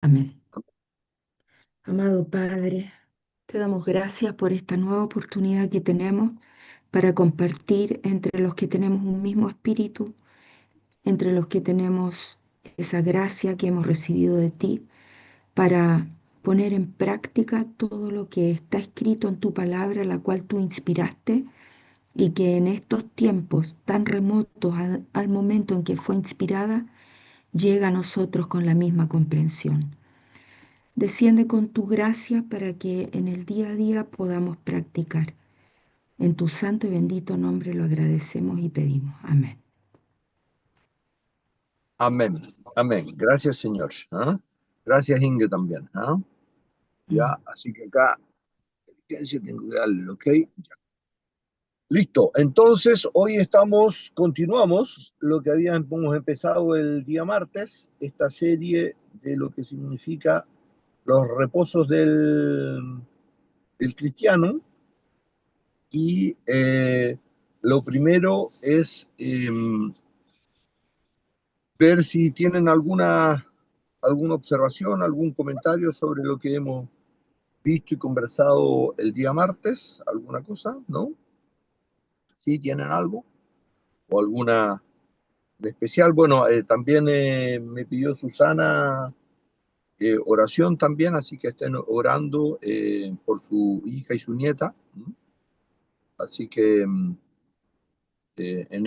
Amén. Amado Padre, te damos gracias por esta nueva oportunidad que tenemos para compartir entre los que tenemos un mismo espíritu, entre los que tenemos esa gracia que hemos recibido de ti, para poner en práctica todo lo que está escrito en tu palabra, la cual tú inspiraste, y que en estos tiempos tan remotos al momento en que fue inspirada, llega a nosotros con la misma comprensión. Desciende con tu gracia para que en el día a día podamos practicar. En tu santo y bendito nombre lo agradecemos y pedimos. Amén. Amén, amén. Gracias, Señor. ¿Ah? Gracias, Inge, también. ¿Ah? Ya, así que acá, tengo que darle, ¿ok? Ya. Listo. Entonces, hoy continuamos lo que habíamos empezado el día martes, esta serie de lo que significa los reposos del cristiano. Y lo primero es ver si tienen alguna observación, algún comentario sobre lo que hemos visto y conversado el día martes, alguna cosa, ¿no? ¿Sí tienen algo? ¿O alguna en especial? Bueno, también me pidió Susana oración también, así que estén orando por su hija y su nieta. ¿M? Así que en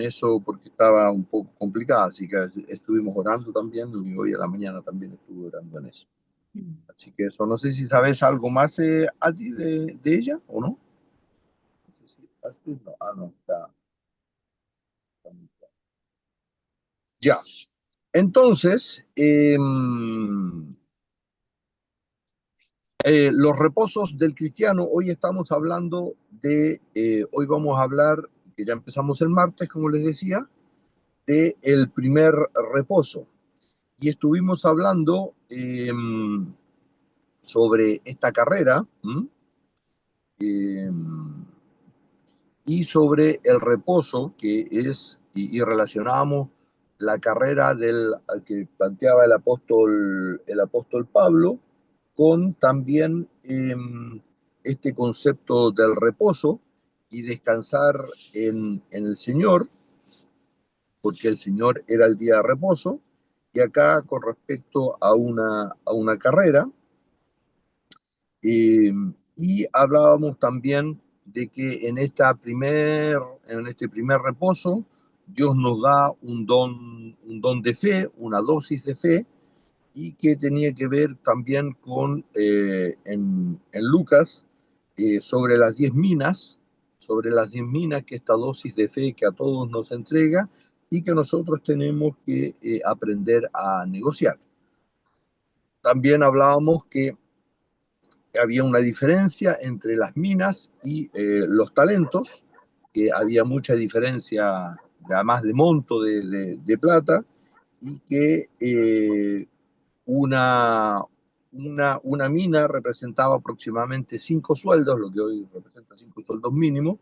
eso, porque estaba un poco complicada, así que estuvimos orando también, y hoy a la mañana también estuve orando en eso. Así que eso, no sé si sabes algo más a ti de ella o no. No sé si, no, no, está. Ya. Entonces, los reposos del cristiano, hoy estamos hablando hoy vamos a hablar, que ya empezamos el martes, como les decía, de el primer reposo. Y estuvimos hablando sobre esta carrera y sobre el reposo que es, y relacionábamos la carrera que planteaba el apóstol Pablo con también este concepto del reposo y descansar en el Señor, porque el Señor era el día de reposo, y acá con respecto a una carrera, y hablábamos también de que en este primer reposo Dios nos da un don de fe, una dosis de fe, y que tenía que ver también con, en Lucas, sobre las 10 minas, que esta dosis de fe que a todos nos entrega y que nosotros tenemos que aprender a negociar. También hablábamos que había una diferencia entre las minas y los talentos, que había mucha diferencia, además de monto de plata, y que una mina representaba aproximadamente 5 sueldos, lo que hoy representa 5 sueldos mínimos.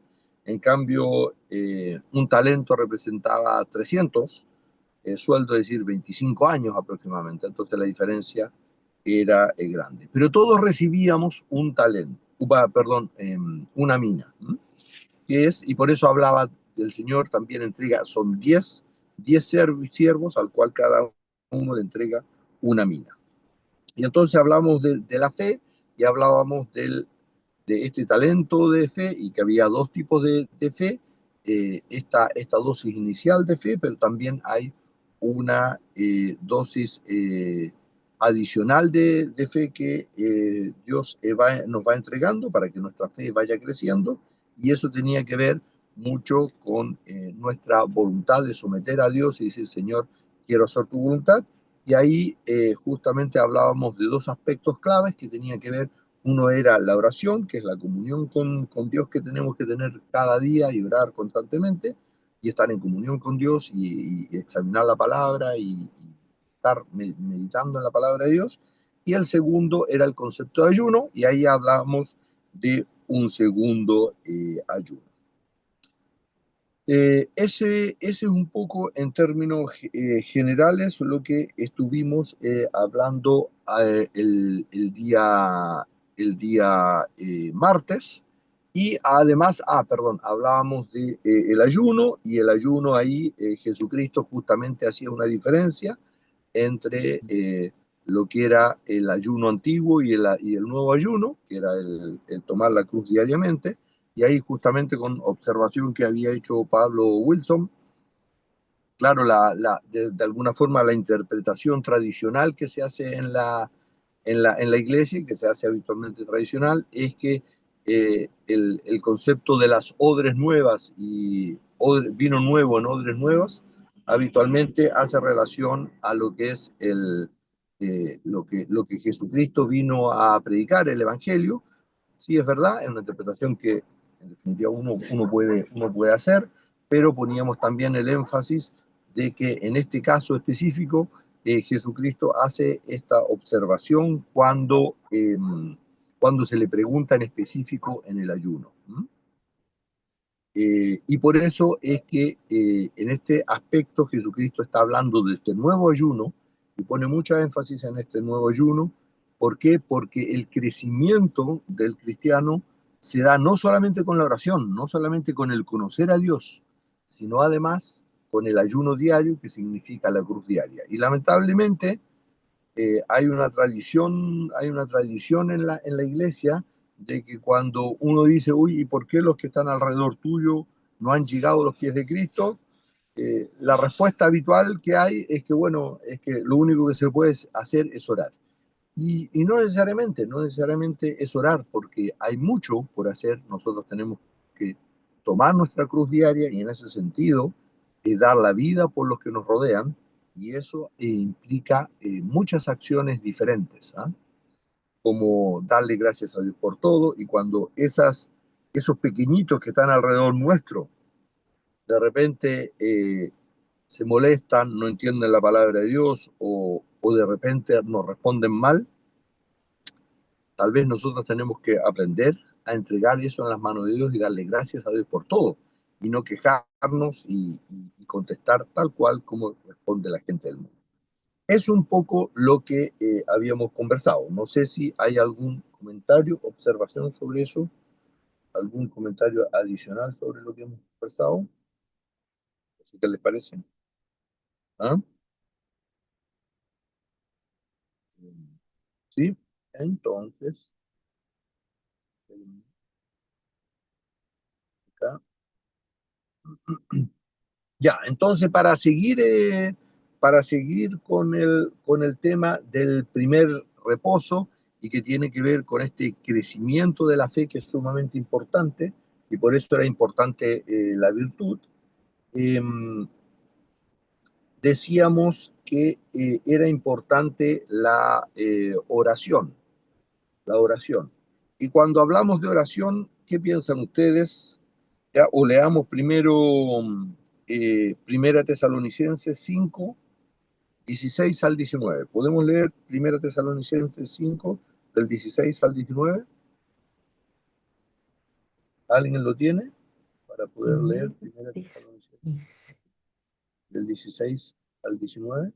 En cambio, un talento representaba 300 sueldos, es decir, 25 años aproximadamente. Entonces la diferencia era grande. Pero todos recibíamos un talento, perdón, una mina, y por eso hablaba del Señor, también entrega, son 10 siervos al cual cada uno le entrega una mina. Y entonces hablamos de la fe y hablábamos de este talento de fe, y que había dos tipos de fe, esta dosis inicial de fe, pero también hay una dosis adicional de fe que Dios nos va entregando para que nuestra fe vaya creciendo, y eso tenía que ver mucho con nuestra voluntad de someter a Dios y decir: Señor, quiero hacer tu voluntad. Y ahí justamente hablábamos de dos aspectos claves que tenían que ver. Uno era la oración, que es la comunión con Dios que tenemos que tener cada día y orar constantemente, y estar en comunión con Dios y examinar la palabra y estar meditando en la palabra de Dios. Y el segundo era el concepto de ayuno, y ahí hablábamos de un segundo ayuno. Ese es un poco en términos generales lo que estuvimos hablando el día martes. Y además, perdón, hablábamos de el ayuno, y el ayuno ahí Jesucristo justamente hacía una diferencia entre lo que era el ayuno antiguo y el nuevo ayuno, que era el tomar la cruz diariamente. Y ahí justamente con observación que había hecho Pablo Wilson, claro, de alguna forma la interpretación tradicional que se hace en la iglesia, que se hace habitualmente tradicional, es que el concepto de las odres nuevas y vino nuevo en odres nuevas, habitualmente hace relación a lo que es lo que Jesucristo vino a predicar, el Evangelio. Sí, es verdad, es una interpretación que en definitiva uno puede hacer, pero poníamos también el énfasis de que en este caso específico Jesucristo hace esta observación cuando se le pregunta en específico en el ayuno. Y por eso es que en este aspecto Jesucristo está hablando de este nuevo ayuno y pone mucha énfasis en este nuevo ayuno. ¿Por qué? Porque el crecimiento del cristiano se da no solamente con la oración, no solamente con el conocer a Dios, sino además con el ayuno diario, que significa la cruz diaria. Y lamentablemente hay una tradición en la iglesia de que cuando uno dice, uy, ¿y por qué los que están alrededor tuyo no han llegado a los pies de Cristo? La respuesta habitual que hay es que, bueno, es que lo único que se puede hacer es orar. Y no necesariamente es orar, porque hay mucho por hacer. Nosotros tenemos que tomar nuestra cruz diaria y en ese sentido dar la vida por los que nos rodean, y eso implica muchas acciones diferentes, ¿ah? Como darle gracias a Dios por todo, y cuando esos pequeñitos que están alrededor nuestro de repente se molestan, no entienden la palabra de Dios, o de repente nos responden mal, tal vez nosotros tenemos que aprender a entregar eso en las manos de Dios y darle gracias a Dios por todo, y no quejarnos y contestar tal cual como responde la gente del mundo. Es un poco lo que habíamos conversado. No sé si hay algún comentario, observación sobre eso, algún comentario adicional sobre lo que hemos conversado. ¿Qué les parece? ¿Ah? Sí, entonces, acá. Ya, entonces para seguir con el tema del primer reposo, y que tiene que ver con este crecimiento de la fe que es sumamente importante, y por eso era importante la virtud. eh, Decíamos que era importante la oración. Y cuando hablamos de oración, ¿qué piensan ustedes? Ya, o leamos primero Primera Tesalonicenses 5, 16 al 19. ¿Podemos leer Primera Tesalonicenses 5, del 16 al 19? ¿Alguien lo tiene para poder leer Primera Primera Tesalonicenses Tesalonicenses. del 16 al 19?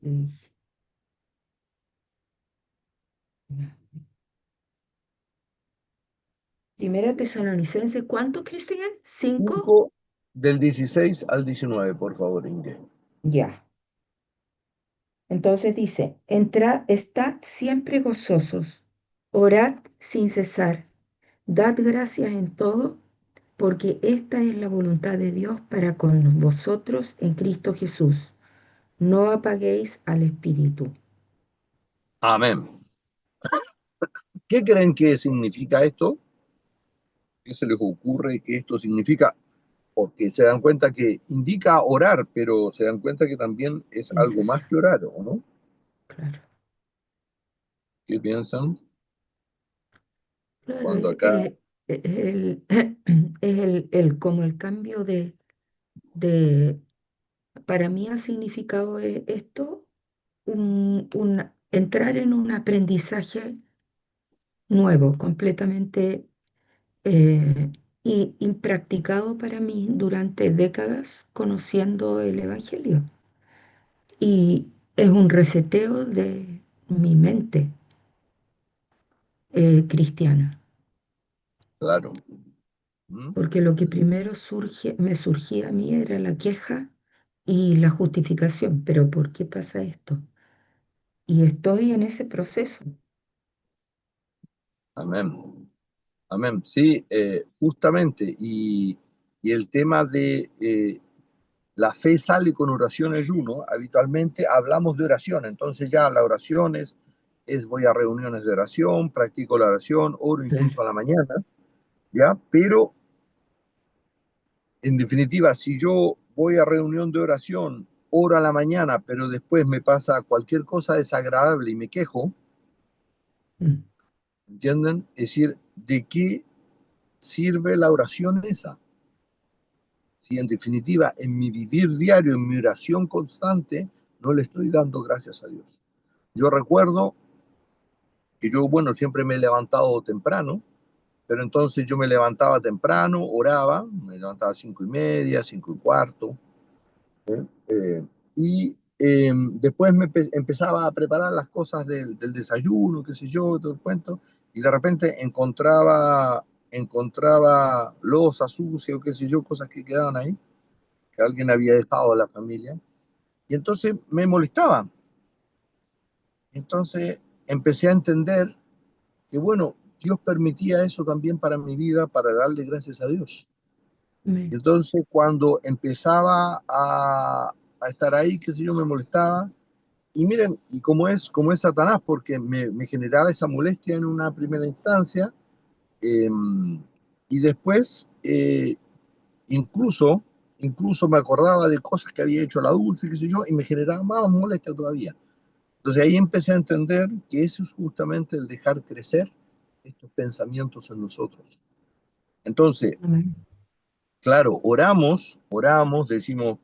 Primera Tesalonicenses, ¿cuánto, Cristian? ¿Cinco? 5, del 16 al 19, por favor, Inge. Ya. Entonces dice, entrad, estad siempre gozosos, orad sin cesar, dad gracias en todo, porque esta es la voluntad de Dios para con vosotros en Cristo Jesús. No apaguéis al Espíritu. Amén. ¿Qué creen que significa esto? ¿Qué se les ocurre que esto significa? Porque se dan cuenta que indica orar, pero se dan cuenta que también es Sin algo más cesar, que orar, ¿o no? claro. ¿Qué piensan? Claro, Cuando acá, como el cambio de, para mí ha significado esto, entrar en un aprendizaje nuevo, completamente y impracticado para mí durante décadas conociendo el Evangelio. Y es un reseteo de mi mente cristiana, Claro. ¿Mm? porque lo que primero me surgía a mí era la queja y la justificación. Pero ¿por qué pasa esto? Y estoy en ese proceso. Amén. Amén. Sí, justamente. Y el tema de la fe sale con oración y ayuno. Habitualmente hablamos de oración. Entonces ya la oración es voy a reuniones de oración, practico la oración, oro incluso a Claro. la mañana, ¿ya? Pero en definitiva, si yo voy a reunión de oración, oro a la mañana, pero después me pasa cualquier cosa desagradable y me quejo, Mm. ¿entienden? Es decir, ¿de qué sirve la oración esa? Si en definitiva en mi vivir diario, en mi oración constante, no le estoy dando gracias a Dios. Yo recuerdo que yo, bueno, siempre me he levantado temprano, pero entonces yo me levantaba temprano, oraba, me levantaba a 5:30, 5:15, ¿eh? Después empezaba a preparar las cosas del desayuno, qué sé yo, todo el cuento, y de repente encontraba losa sucia o qué sé yo, cosas que quedaban ahí, que alguien había dejado a la familia, y entonces me molestaba. Entonces empecé a entender que, bueno, Dios permitía eso también para mi vida, para darle gracias a Dios. Y Amén. entonces cuando empezaba a estar ahí, qué sé yo, me molestaba. Y miren, y como es Satanás, porque me generaba esa molestia en una primera instancia, eh, y después incluso, incluso me acordaba de cosas que había hecho la dulce, qué sé yo, y me generaba más molestia todavía. Entonces ahí empecé a entender que eso es justamente el dejar crecer estos pensamientos en nosotros. Entonces, Amén. claro, oramos, decimos,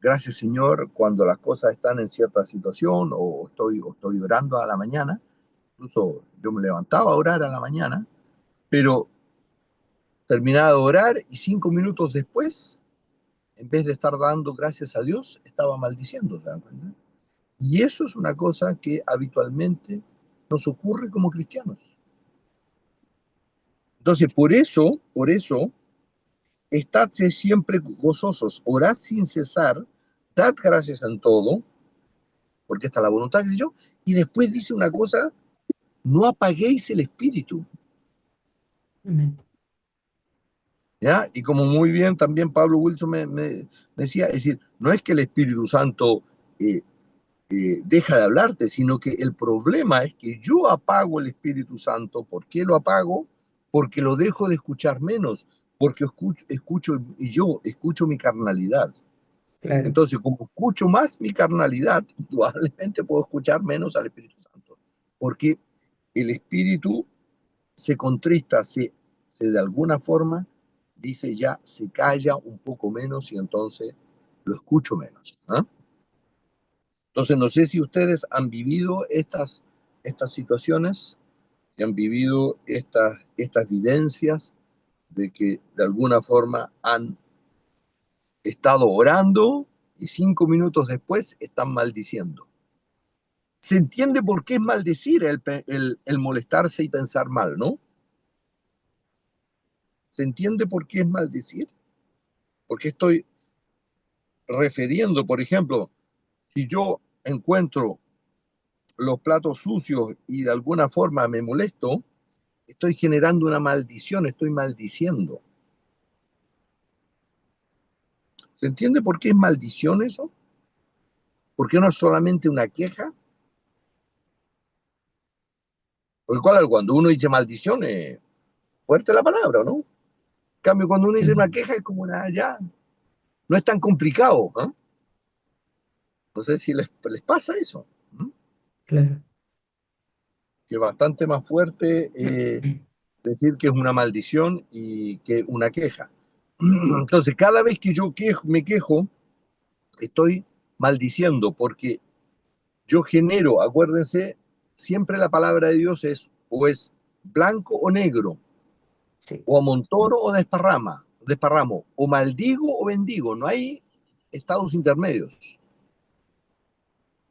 gracias Señor, cuando las cosas están en cierta situación o estoy orando a la mañana. Incluso yo me levantaba a orar a la mañana, pero terminaba de orar y 5 minutos después, en vez de estar dando gracias a Dios, estaba maldiciendo, ¿se dan cuenta? Y eso es una cosa que habitualmente nos ocurre como cristianos. Entonces, por eso, estad siempre gozosos, orad sin cesar, dad gracias en todo, porque esta es la voluntad, qué sé yo, y después dice una cosa, no apaguéis el espíritu, Amén. ¿ya? Y como muy bien también Pablo Wilson me decía, es decir, no es que el Espíritu Santo eh, deja de hablarte, sino que el problema es que yo apago el Espíritu Santo. ¿Por qué lo apago? Porque lo dejo de escuchar menos, porque y yo escucho mi carnalidad. Claro. Entonces, como escucho más mi carnalidad, indudablemente puedo escuchar menos al Espíritu Santo, porque el Espíritu se contrista, de alguna forma dice ya, se calla un poco menos y entonces lo escucho menos. ¿Ah? Entonces, no sé si ustedes han vivido estas situaciones, si han vivido estas vivencias de que de alguna forma han estado orando y 5 minutos después están maldiciendo. Se entiende por qué es maldecir el molestarse y pensar mal, ¿no? Se entiende por qué es maldecir, porque estoy refiriendo, por ejemplo, si yo encuentro los platos sucios y de alguna forma me molesto, estoy generando una maldición, estoy maldiciendo. ¿Se entiende por qué es maldición eso? ¿Por qué no es solamente una queja? Porque claro, cuando uno dice maldición, es fuerte la palabra, ¿no? En cambio, cuando uno dice una Mm. queja, es como una, ya, no es tan complicado. ¿Eh? No sé si les pasa eso. ¿Eh? Claro. Que es bastante más fuerte decir que es una maldición y que una queja. Entonces, cada vez que yo me quejo, estoy maldiciendo porque yo genero, acuérdense, siempre la palabra de Dios es o es blanco o negro. Sí. O amontoro o desparramo, o maldigo o bendigo, no hay estados intermedios.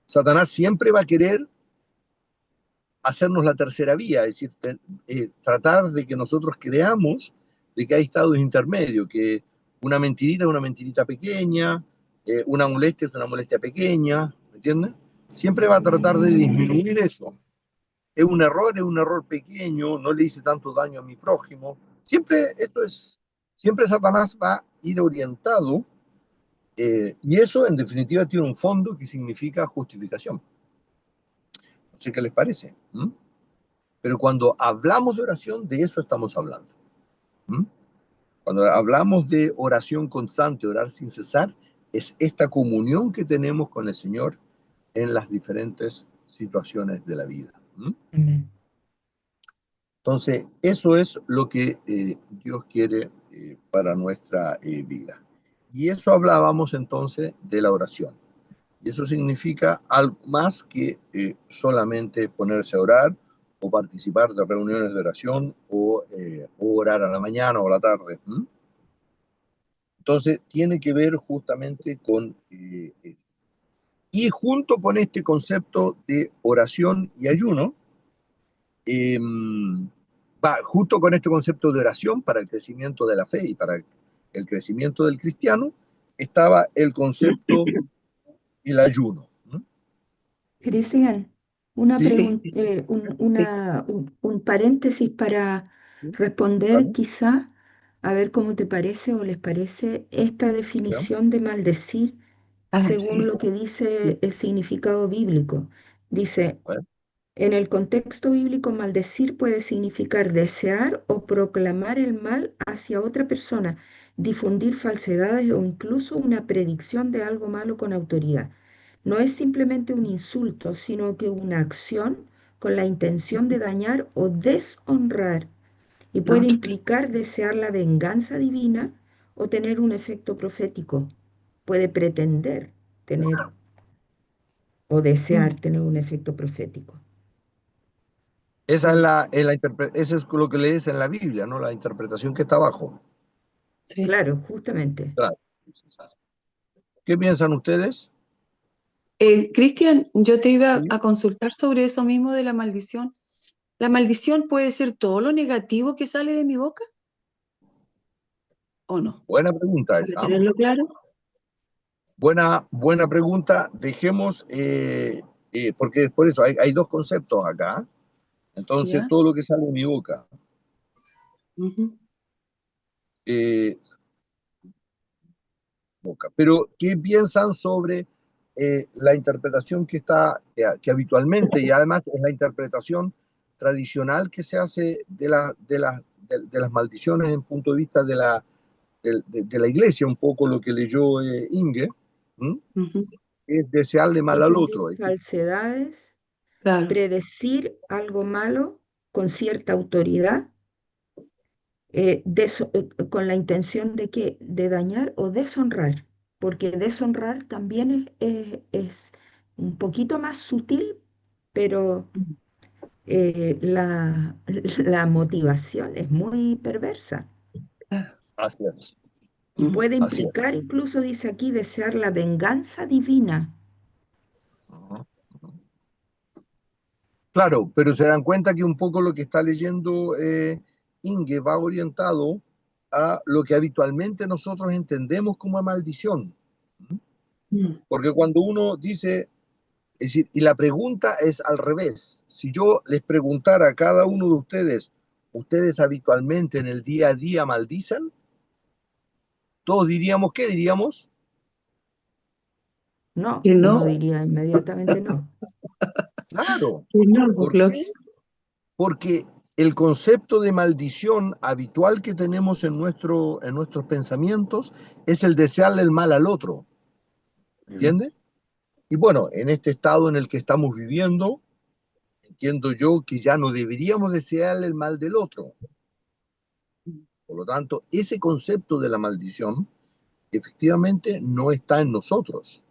Satanás siempre va a querer hacernos la tercera vía, es decir, tratar de que nosotros creamos de que hay estados intermedios, que una mentirita es una mentirita pequeña, una molestia es una molestia pequeña, ¿me entiendes? Siempre va a tratar de disminuir eso. Es un error pequeño, no le hice tanto daño a mi prójimo. Siempre Satanás va a ir orientado, y eso en definitiva tiene un fondo que significa justificación. No sé qué les parece. ¿Mm? Pero cuando hablamos de oración, de eso estamos hablando. ¿Mm? Cuando hablamos de oración constante, orar sin cesar, es esta comunión que tenemos con el Señor en las diferentes situaciones de la vida. ¿Mm? Amén. Entonces, eso es lo que Dios quiere para nuestra vida. Y eso hablábamos entonces de la oración. Y eso significa algo más que solamente ponerse a orar o participar de reuniones de oración o orar a la mañana o a la tarde. ¿Mm? Entonces, tiene que ver justamente con... y junto con este concepto de oración y ayuno, eh, justo con este concepto de oración para el crecimiento de la fe y para el crecimiento del cristiano, estaba el concepto del ayuno. ¿No? Cristian, una Sí, pregunta, Sí, un paréntesis para sí, responder ¿vale? quizá, a ver cómo te parece o les parece esta ¿Ya? definición de maldecir según sí, lo que dice el significado bíblico. Dice, ¿Vale? en el contexto bíblico, maldecir puede significar desear o proclamar el mal hacia otra persona, difundir falsedades o incluso una predicción de algo malo con autoridad. No es simplemente un insulto, sino que una acción con la intención de dañar o deshonrar y puede ¿no? implicar desear la venganza divina o tener un efecto profético. Puede pretender tener o desear Mm, tener un efecto profético. Esa mm, ese es lo que lees en la Biblia, ¿no? La interpretación que está abajo. sí. Claro, justamente. Claro. ¿Qué piensan ustedes? Cristian, yo te iba Sí. a consultar sobre eso mismo de la maldición. ¿La maldición puede ser todo lo negativo que sale de mi boca o no? Buena pregunta Para esa. ¿Eh? tenerlo claro. Buena pregunta. Dejemos, porque por eso hay dos conceptos acá. Entonces, ¿Ya? todo lo que sale de mi boca. Ujú, eh, boca. Pero, ¿qué piensan sobre la interpretación que habitualmente, y además es la interpretación tradicional que se hace de las maldiciones en punto de vista de la iglesia, un poco lo que leyó Inge, ¿m? ujú, Es desearle mal al Difundir otro, es decir, falsedades, claro. predecir algo malo con cierta autoridad, con la intención de que de dañar o deshonrar, porque deshonrar también es un poquito más sutil, pero Mm, la motivación es muy perversa claro. así es, y puede así es. implicar, incluso dice aquí, desear la venganza divina. Ujú. Claro, pero se dan cuenta que un poco lo que está leyendo Inge va orientado a lo que habitualmente nosotros entendemos como maldición. Mm, Porque cuando uno dice, es decir, y la pregunta es al revés, si yo les preguntara a cada uno de ustedes, ¿ustedes habitualmente en el día a día maldicen? Todos diríamos, ¿qué diríamos? No, que no, uno diría inmediatamente no. Claro. que no, pues, ¿Por qué? Porque el concepto de maldición habitual que tenemos en nuestros pensamientos es el desearle el mal al otro, Mm. ¿entiendes? Y bueno, en este estado en el que estamos viviendo, entiendo yo que ya no deberíamos desearle el mal del otro. Por lo tanto, ese concepto de la maldición efectivamente no está en nosotros,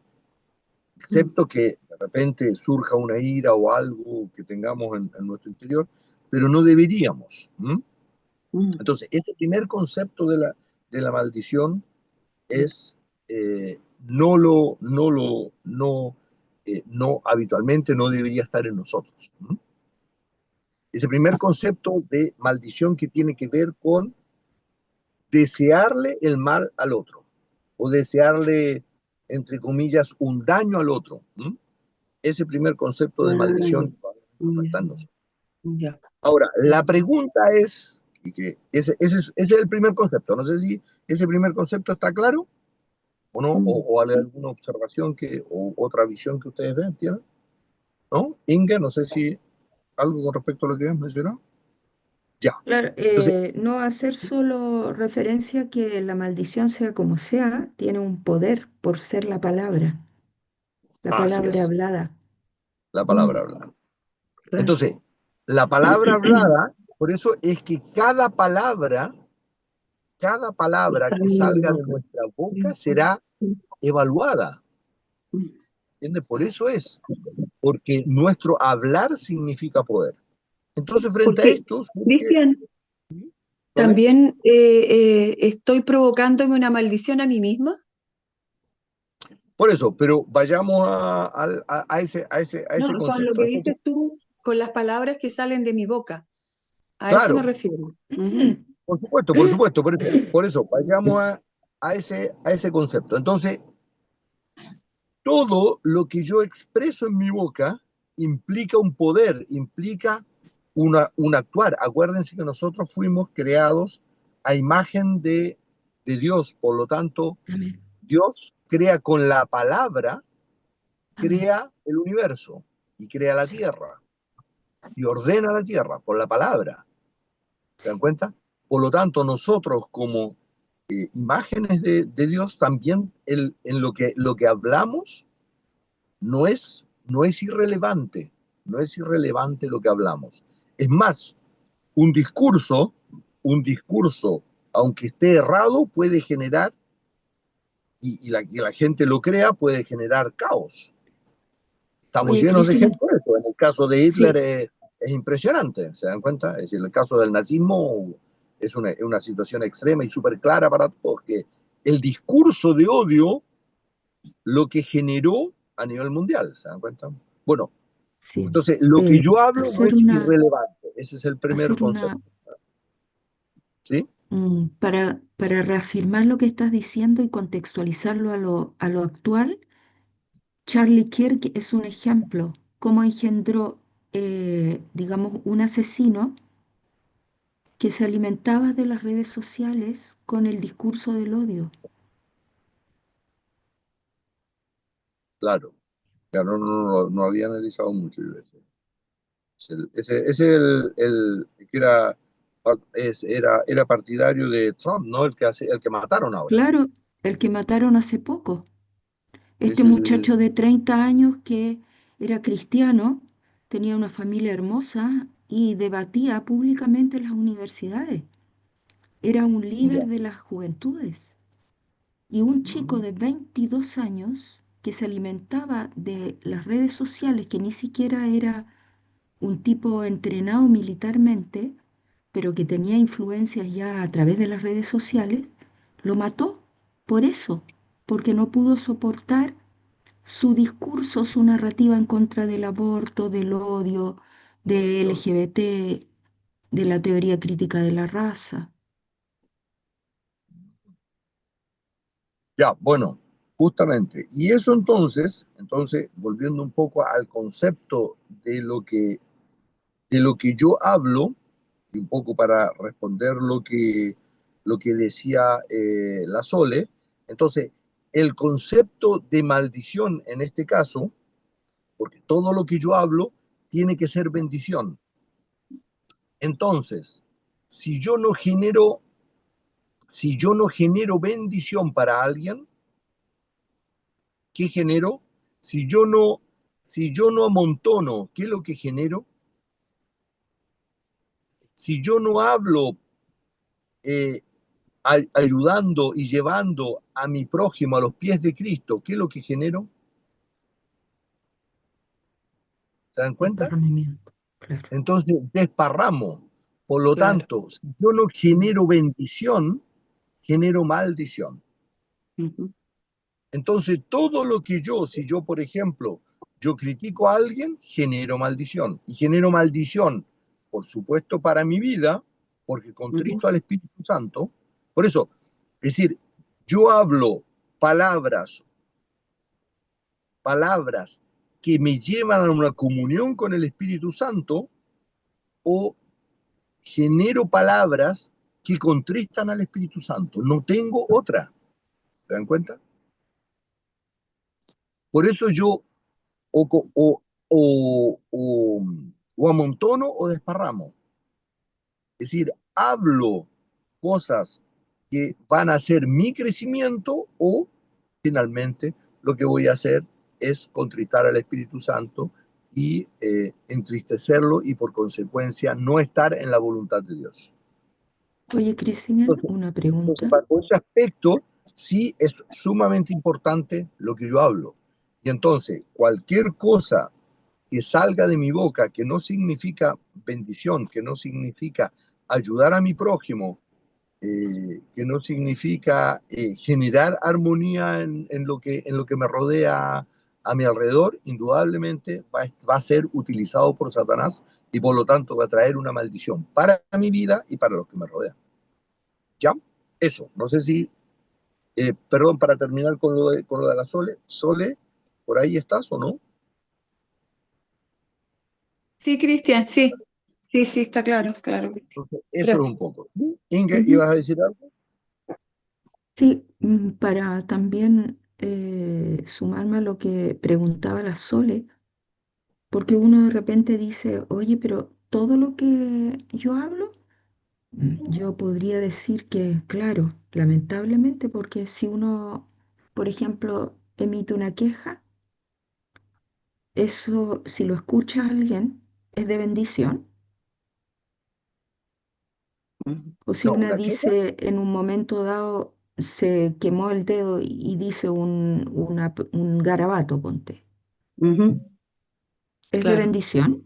Mm, excepto que de repente surja una ira o algo que tengamos en nuestro interior, pero no deberíamos. ¿M? Entonces, ese primer concepto de la maldición es, no habitualmente no debería estar en nosotros. ¿No? Ese primer concepto de maldición que tiene que ver con desearle el mal al otro, o desearle, entre comillas, un daño al otro. ¿No? Ese primer concepto de maldición no está en nosotros. Ya. Ahora, la pregunta es, y que ese es el primer concepto, no sé si ese primer concepto está claro o no, o hay alguna observación o otra visión que ustedes ven, tienen, ¿no? Inge, no sé si algo con respecto a lo que has mencionado. Ya. Claro, Entonces, no hacer solo referencia a que la maldición sea como sea, tiene un poder por ser la así palabra es, hablada. la palabra hablada. Claro. Entonces, la palabra hablada, por eso es que cada palabra Está que en mi salga de boca. nuestra boca será evaluada. ¿Entiendes? Por eso es, porque nuestro hablar significa poder. Entonces, frente a Porque, esto, surge, Cristian, ¿vale? también estoy provocándome una maldición a mí misma. Por eso, pero vayamos a No, ese con lo concepto. que Entonces, dices tú, con las palabras que salen de mi boca. A eso me claro, refiero. Ujú. por eso, vayamos a ese concepto. Entonces, todo lo que yo expreso en mi boca implica un poder, implica un actuar. Acuérdense que nosotros fuimos creados a imagen de Dios, por lo tanto, Amén, Dios crea con la palabra, amén. crea el universo y crea la Sí, tierra y ordena la tierra por la palabra. ¿Se sí. dan cuenta? Por lo tanto, nosotros como imágenes de Dios, también en lo que hablamos no es irrelevante, no es irrelevante lo que hablamos. Es más, un discurso, un discurso, aunque esté errado, puede generar, y la gente lo crea, puede generar caos. Estamos Oye, llenos de Cristian, ejemplos de eso. En el caso de Hitler sí, es impresionante, ¿se dan cuenta? Es decir, el caso del nazismo es una situación extrema y súper clara para todos, que el discurso de odio lo que generó a nivel mundial, ¿se dan cuenta? Bueno, sí. entonces lo que yo hablo no Hacer es una, irrelevante, ese es el primer hacer concepto, una, ¿sí? para reafirmar lo que estás diciendo y contextualizarlo a lo actual, Charlie Kirk es un ejemplo, cómo engendró, digamos, un asesino que se alimentaba de las redes sociales con el discurso del odio. Claro, claro, no había analizado mucho yo ese. Es el que era partidario de Trump, ¿no? El que mataron ahora. Claro, el que mataron hace poco, Sí, este sí, sí, muchacho de 30 años que era cristiano, tenía una familia hermosa y debatía públicamente en las universidades. Era un sí. líder Ya. de las juventudes. Y un chico de 22 años que se alimentaba de las redes sociales, que ni siquiera era un tipo entrenado militarmente, pero que tenía influencias ya a través de las redes sociales, lo mató por eso, porque no pudo soportar su discurso, su narrativa en contra del aborto, del odio, de LGBT, de la teoría crítica de la raza. Ya, bueno, justamente. Y eso entonces, volviendo un poco al concepto de lo que yo hablo, y un poco para responder lo que decía la Sole, entonces, el concepto de maldición en este caso, porque todo lo que yo hablo tiene que ser bendición. Entonces, si yo no genero, si yo no genero bendición para alguien, ¿qué genero? Si yo no, si yo no amontono, ¿qué es lo que genero? Si yo no hablo eh, ayudando y llevando a mi prójimo a los pies de Cristo, ¿qué es lo que genero? ¿Se dan cuenta? Desparramamiento, claro. Entonces desparramo. Por lo claro. tanto, si yo no genero bendición, genero maldición. Ujú, Entonces, todo lo que si yo, por ejemplo, yo critico a alguien, genero maldición. Y genero maldición, por supuesto, para mi vida, porque ujú, contristo al Espíritu Santo. Por eso, es decir, yo hablo palabras, palabras que me llevan a una comunión con el Espíritu Santo, o genero palabras que contristan al Espíritu Santo. No tengo otra. ¿Se dan cuenta? Por eso yo o, o amontono o desparramo. Es decir, hablo cosas que van a ser mi crecimiento, o finalmente lo que voy a hacer es contristar al Espíritu Santo y entristecerlo, y por consecuencia no estar en la voluntad de Dios. Oye, Cristian, Entonces, una entonces, pregunta. bajo ese aspecto, sí es sumamente importante lo que yo hablo. Y entonces, cualquier cosa que salga de mi boca que no significa bendición, que no significa ayudar a mi prójimo, que no significa generar armonía en lo que me rodea a mi alrededor, indudablemente va a ser utilizado por Satanás, y por lo tanto va a traer una maldición para mi vida y para los que me rodean. ¿Ya? Eso. No sé si, perdón, para terminar con lo de la Sole. Sole, ¿por ahí estás o no? Sí, Cristian, sí. Sí, sí, está claro, claro, Cristian. Entonces, eso es Gracias. un poco. ¿Sí? Inge, Ujú. ¿ibas a decir algo? Sí, para también sumarme a lo que preguntaba la Sole, porque uno de repente dice, oye, pero todo lo que yo hablo, yo podría decir que, claro, lamentablemente, porque si uno, por ejemplo, emite una queja, eso, si lo escucha alguien, es de bendición. Ujú. O si No, una ¿una queja? dice en un momento dado, se quemó el dedo y dice un garabato, ponte, Ujú, ¿es de claro. bendición?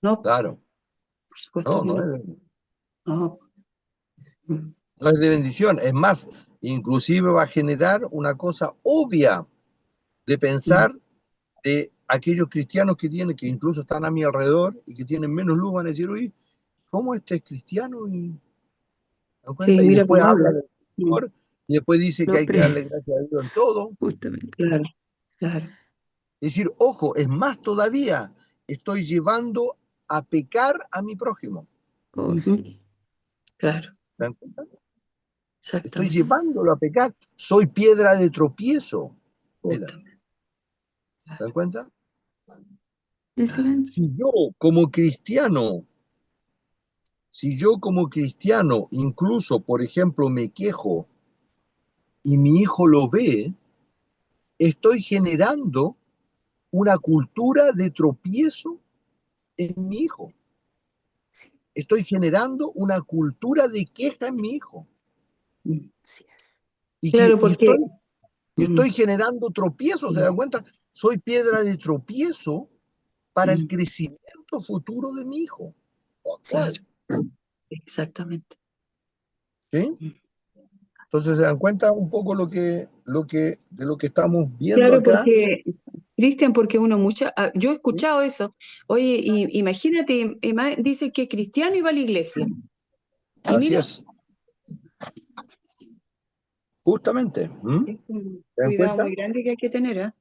No, Claro. por supuesto No, que no no. es, No. Ujú, no es de bendición. Es más, inclusive va a generar una cosa obvia de ujú. pensar de aquellos cristianos que incluso están a mi alrededor y que tienen menos luz. Van a decir, oye, ¿cómo este es cristiano? ¿Se dan Sí, cuenta? Y mira después cómo habla habla. del Mm, Señor, y después dice que Lo hay que pre- darle gracias a Dios en todo. Justamente. claro, claro. Es decir, ojo, es más todavía, estoy llevando a pecar a mi prójimo. Oh, Ujú, sí. claro, ¿Se dan cuenta? Estoy exactamente. llevándolo a pecar. Soy piedra de tropiezo. Mira, Justamente. ¿se dan Claro, cuenta? claro. Presidente. Si yo como cristiano, si yo como cristiano incluso, por ejemplo, me quejo y mi hijo lo ve, estoy generando una cultura de tropiezo en mi hijo. Sí, Estoy generando una cultura de queja en mi hijo. Mm, Y, claro, y porque mm, estoy generando tropiezos, ¿se mm, dan cuenta? Soy piedra de tropiezo para el mm, crecimiento futuro de mi hijo, o actual. claro, exactamente. ¿Sí? Mm. Entonces se dan cuenta un poco de lo que estamos viendo Claro, acá. porque, Cristian, porque uno yo he ¿Sí? escuchado eso. Oye, imagínate, dice que es cristiano y va a la iglesia. Y Así mira, es, justamente. ¿Mm? es un ¿Se dan cuidado cuenta? muy grande que hay que tener, ¿ah?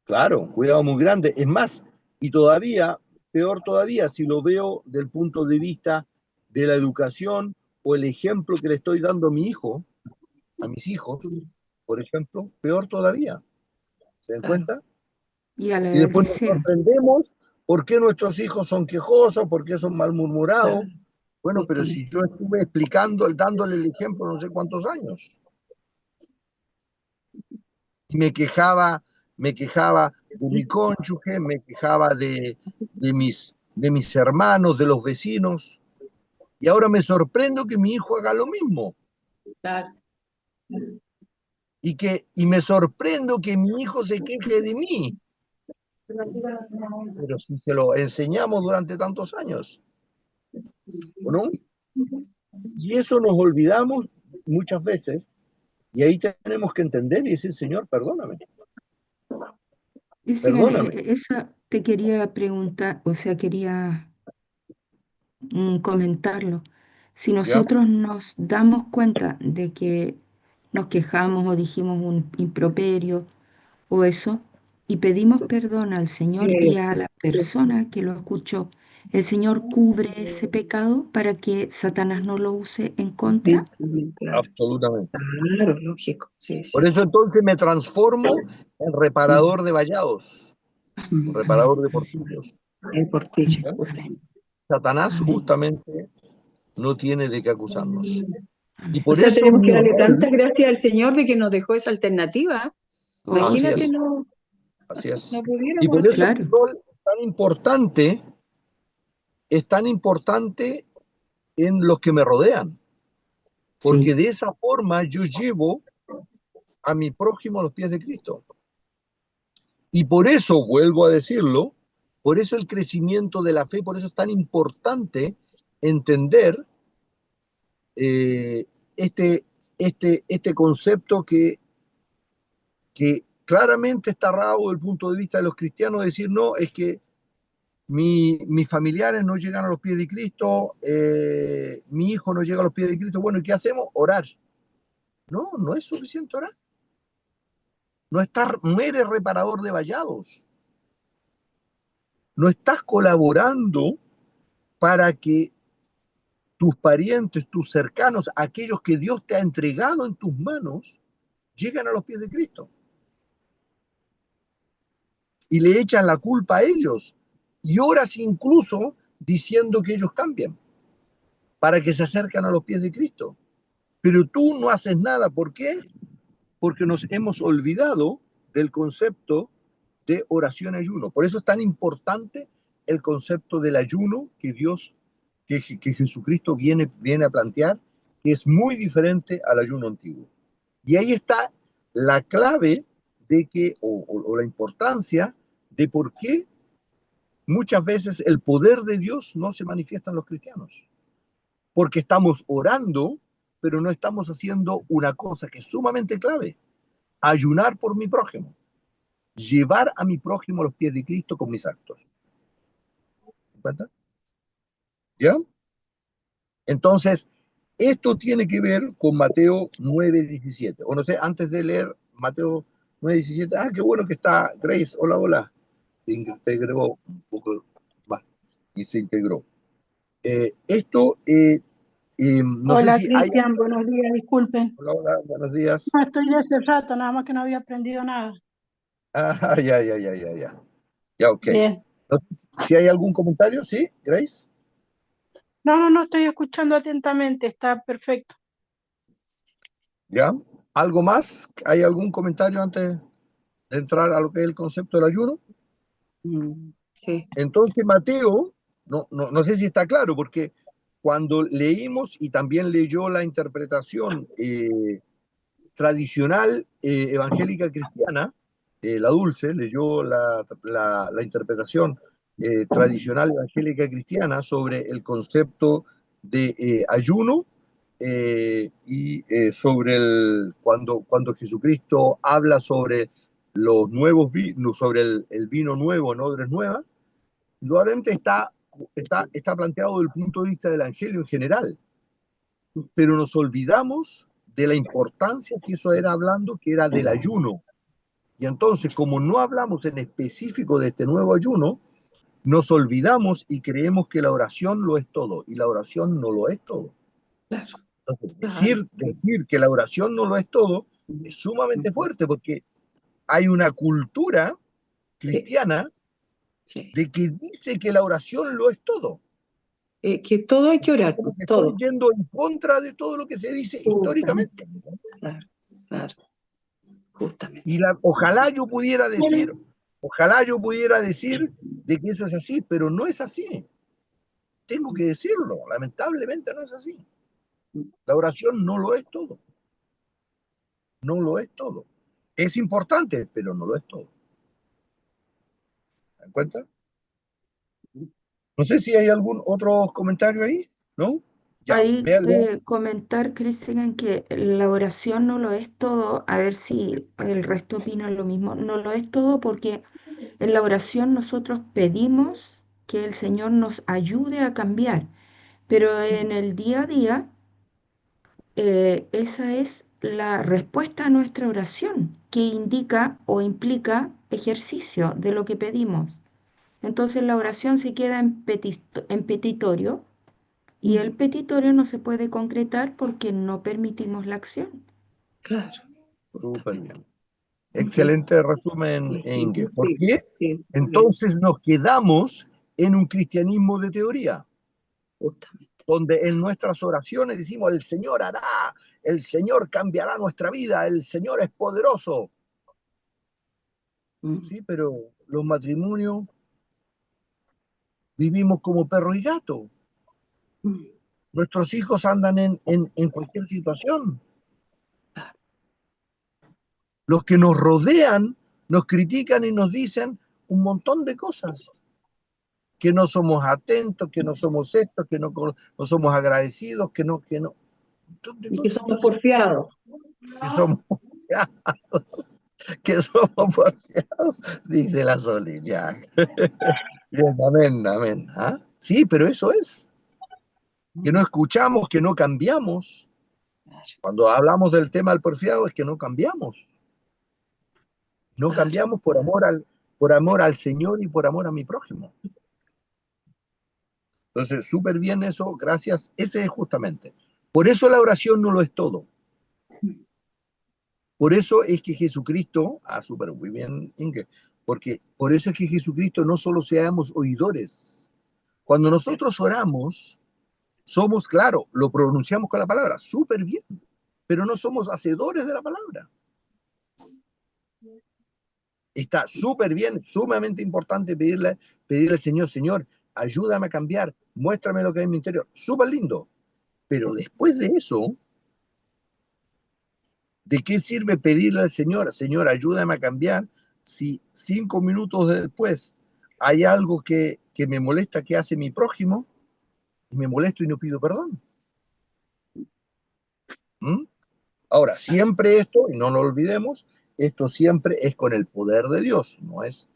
Claro, cuidado muy grande. Es más, y todavía, peor todavía, si lo veo del punto de vista de la educación, o el ejemplo que le estoy dando a mi hijo, a mis hijos, Mm, por ejemplo, peor todavía. ¿Se dan claro, cuenta? y a la Y edad que después nos sea. sorprendemos por qué nuestros hijos son quejosos, por qué son claro, malmurmurados. Bueno, pero si justamente. yo estuve explicando, dándole el ejemplo no sé cuántos años, y me quejaba de mi cónyuge, me quejaba de mis hermanos, de los vecinos, y ahora me sorprendo que mi hijo haga lo mismo, Claro, y me sorprendo que mi hijo se queje de mí, pero si se lo enseñamos durante tantos años. ¿o no? Y eso nos olvidamos muchas veces, y ahí tenemos que entender y decir, Señor, perdóname, perdóname. Esa te quería preguntar, o sea, quería comentarlo. Si ¿Ya? nosotros nos damos cuenta de que nos quejamos o dijimos un improperio o eso, y pedimos perdón al Señor y a Eso, la eso. persona que lo escuchó, el Señor cubre ese pecado para que Satanás no lo use en contra. Sí, sí, claro, Absolutamente. claro, lógico, sí, Por sí. eso entonces me transformo en Mm, reparador de vallados, mm. reparador de portillos. Es por ti, ¿Ya? justamente. Satanás Amén. justamente no tiene de qué acusarnos. Y Amén. O por sea, eso tenemos que mi darle rol, tantas gracias al Señor de que nos dejó esa alternativa. Oh, así Imagínate, es, sí, no, así no es. Y pudiéramos por eso hacer. mi claro. rol es tan importante en los que me rodean, porque Sí, de esa forma yo llevo a mi prójimo a los pies de Cristo. Y por eso, vuelvo a decirlo, por eso el crecimiento de la fe, por eso es tan importante entender eh, este, este concepto que claramente está errado desde el punto de vista de los cristianos, decir, no, es que mis familiares no llegan a los pies de Cristo, mi hijo no llega a los pies de Cristo, bueno, ¿y qué hacemos? Orar. No, no es suficiente orar. No eres reparador de vallados. No estás colaborando para que tus parientes, tus cercanos, aquellos que Dios te ha entregado en tus manos, lleguen a los pies de Cristo. Y le echan la culpa a ellos. Y oras incluso diciendo que ellos cambien para que se acerquen a los pies de Cristo. Pero tú no haces nada. ¿Por qué? Porque nos hemos olvidado del concepto de oración y ayuno. Por eso es tan importante el concepto del ayuno que Jesucristo viene a plantear, que es muy diferente al ayuno antiguo. Y ahí está la clave de que, o la importancia de por qué muchas veces el poder de Dios no se manifiesta en los cristianos. Porque estamos orando, pero no estamos haciendo una cosa que es sumamente clave: ayunar por mi prójimo, llevar a mi prójimo a los pies de Cristo con mis actos. ¿Ya? Entonces, esto tiene que ver con Mateo 9:17. O no sé, antes de leer Mateo 9:17, qué bueno que está Grace. Hola, hola. Se integró un poco más y se integró. Esto, no sé Hola, si hay... Cristian, buenos días, disculpen. Hola, hola, buenos días. No, estoy de hace rato, nada más que no había aprendido nada. Ya, ya, ya, ya, ya. Ya, ok. Bien. No sé si hay algún comentario, ¿sí, Grace? No, estoy escuchando atentamente, está perfecto. ¿Ya? ¿Algo más? ¿Hay algún comentario antes de entrar a lo que es el concepto del ayuno? sí. Entonces, Mateo, no sé si está claro, porque cuando leímos y también leyó la interpretación tradicional evangélica cristiana, la Dulce leyó la interpretación tradicional evangélica cristiana sobre el concepto de ayuno y sobre cuando Jesucristo habla sobre los nuevos vinos, sobre el vino nuevo en odres nuevas, indudablemente está planteado desde el punto de vista del Evangelio en general, pero nos olvidamos de la importancia que eso era hablando, que era del ayuno. Y entonces, como no hablamos en específico de este nuevo ayuno, nos olvidamos y creemos que la oración lo es todo, y la oración no lo es todo. Claro, Entonces, claro. decir que la oración no lo es todo es sumamente fuerte, porque hay una cultura Sí, cristiana sí. de que dice que la oración lo es todo. Que todo hay que orar, Como que estoy todo. yendo en contra de todo lo que se dice históricamente. Justamente, claro, claro, Y justamente. ojalá yo pudiera decir de que eso es así, pero no es así. Tengo que decirlo, lamentablemente no es así. La oración no lo es todo, no lo es todo. Es importante, pero no lo es todo. ¿Se dan cuenta? No sé si hay algún otro comentario ahí. ¿no? Ya, Ahí véalo. comentar, Cristian, que la oración no lo es todo, a ver si el resto opina lo mismo, no lo es todo porque en la oración nosotros pedimos que el Señor nos ayude a cambiar, pero en el día a día esa es la respuesta a nuestra oración, que indica o implica ejercicio de lo que pedimos. Entonces la oración se queda en petitorio y el petitorio no se puede concretar porque no permitimos la acción. Claro, Súper justamente. bien. Excelente resumen, Sí, Inge. ¿Por sí, qué? sí, muy bien, Entonces nos quedamos en un cristianismo de teoría, justamente. donde en nuestras oraciones decimos, el Señor hará, el Señor cambiará nuestra vida, el Señor es poderoso. Mm, Sí, pero los matrimonios vivimos como perro y gato. mm, Nuestros hijos andan en cualquier situación. claro. Los que nos rodean nos critican y nos dicen un montón de cosas. Que no somos atentos, que no somos estos, que no somos agradecidos, que no, un montón de Y que cosas. somos Entonces, porfiados. que somos, que somos porfiados, dice la Soli, ya. Bien, amén, amén. ¿Ah? Sí, pero eso es, que no Mm, escuchamos, que no cambiamos. claro, Cuando hablamos del tema del porfiado es que no cambiamos. No claro. cambiamos por amor al Señor y por amor a mi prójimo. Entonces, súper bien eso, gracias. Ese es justamente. Por eso la oración no lo es todo. Mm, Por eso es que Jesucristo, súper muy bien, Inge, porque por eso es que Jesucristo no solo seamos oidores. Cuando nosotros oramos, somos, claro, lo pronunciamos con la palabra, súper bien, pero no somos hacedores de la palabra. Está súper bien, sumamente importante pedirle al Señor, Señor, ayúdame a cambiar, muéstrame lo que hay en mi interior. Súper lindo. Pero después de eso, ¿de qué sirve pedirle al Señor, Señor, ayúdame a cambiar, si 5 minutos después hay algo que me molesta que hace mi prójimo y me molesto y no pido perdón? ¿Mm? Ahora, siempre esto, y no lo olvidemos, esto siempre es con el poder de Dios, no es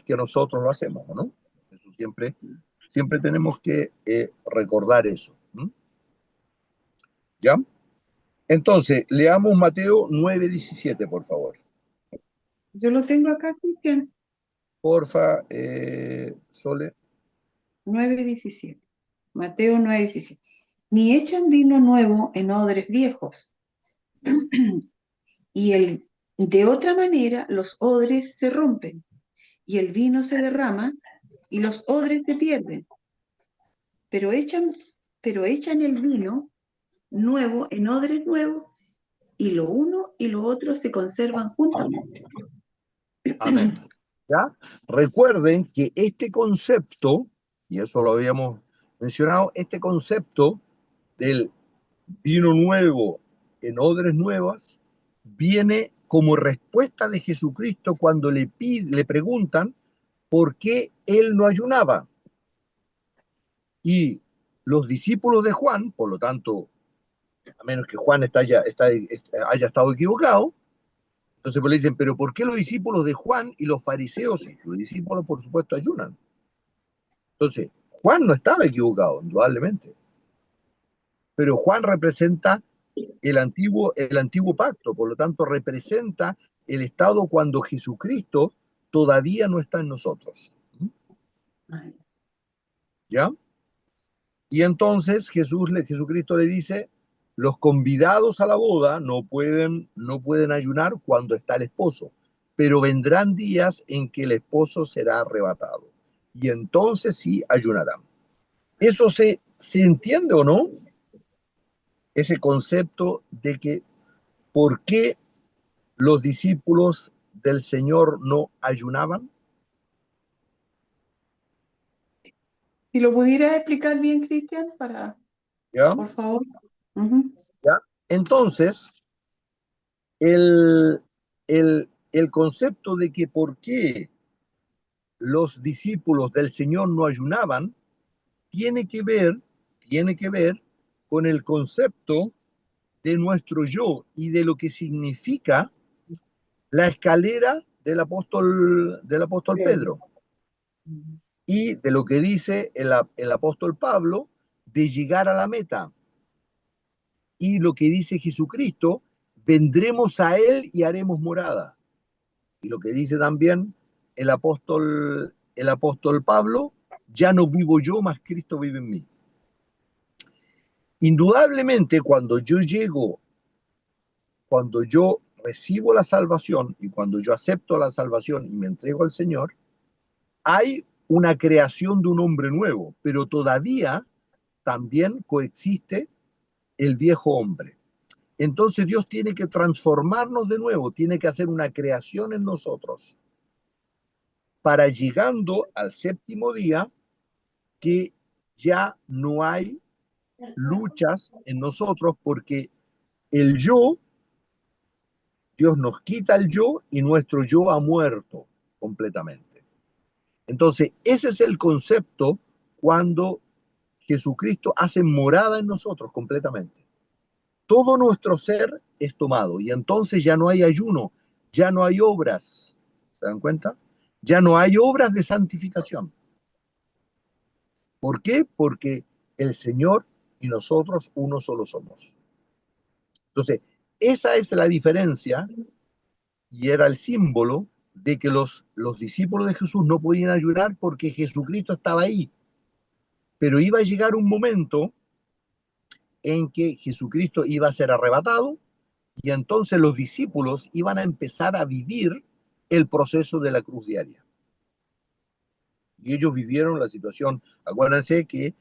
que nosotros lo hacemos, ¿no? Eso siempre tenemos que recordar eso. ¿Mm? ¿Ya? Entonces, leamos Mateo 9:17, por favor. yo lo tengo acá, Cristian, Porfa, Sole. 9:17. Mateo 9:17. Ni echan vino nuevo en odres viejos, y de otra manera los odres se rompen, y el vino se derrama, y los odres se pierden. Pero echan, pero echan el vino nuevo en odres nuevos, y lo uno y lo otro se conservan juntamente. Amén. ¿Ya? Recuerden que este concepto, y eso lo habíamos mencionado, este concepto del vino nuevo en odres nuevas viene como respuesta de Jesucristo cuando le preguntan por qué él no ayunaba. Y los discípulos de Juan, por lo tanto, a menos que Juan haya estado equivocado, entonces pues le dicen, pero ¿por qué los discípulos de Juan y los fariseos y sus discípulos, por supuesto, ayunan? Entonces, Juan no estaba equivocado, indudablemente, pero Juan representa el antiguo pacto, por lo tanto representa el estado cuando Jesucristo todavía no está en nosotros. ¿Ya? Y entonces Jesucristo le dice, los convidados a la boda no pueden ayunar cuando está el esposo, pero vendrán días en que el esposo será arrebatado. Y entonces sí ayunarán. ¿Eso se entiende o no? Ese concepto de que por qué los discípulos del Señor no ayunaban. Si lo pudieras explicar bien, Cristian, ¿Ya? por favor. Ujú. ¿Ya? Entonces, el, el concepto de que por qué los discípulos del Señor no ayunaban tiene que ver, tiene que ver con el concepto de nuestro yo y de lo que significa la escalera del apóstol Pedro y de lo que dice el apóstol Pablo de llegar a la meta y lo que dice Jesucristo, vendremos a él y haremos morada. Y lo que dice también el apóstol Pablo, ya no vivo yo, mas Cristo vive en mí. Indudablemente, cuando yo recibo la salvación y cuando yo acepto la salvación y me entrego al Señor, hay una creación de un hombre nuevo, pero todavía también coexiste el viejo hombre. Entonces Dios tiene que transformarnos de nuevo, tiene que hacer una creación en nosotros para llegando al séptimo día que ya no hay luchas en nosotros porque el yo, Dios nos quita el yo y nuestro yo ha muerto completamente. Entonces, ese es el concepto cuando Jesucristo hace morada en nosotros completamente. Todo nuestro ser es tomado y entonces ya no hay ayuno, ya no hay obras. ¿Se dan cuenta? Ya no hay obras de santificación. ¿Por qué? Porque el Señor y nosotros uno solo somos. Entonces, esa es la diferencia y era el símbolo de que los discípulos de Jesús no podían ayunar porque Jesucristo estaba ahí. Pero iba a llegar un momento en que Jesucristo iba a ser arrebatado y entonces los discípulos iban a empezar a vivir el proceso de la cruz diaria. Y ellos vivieron la situación, acuérdense que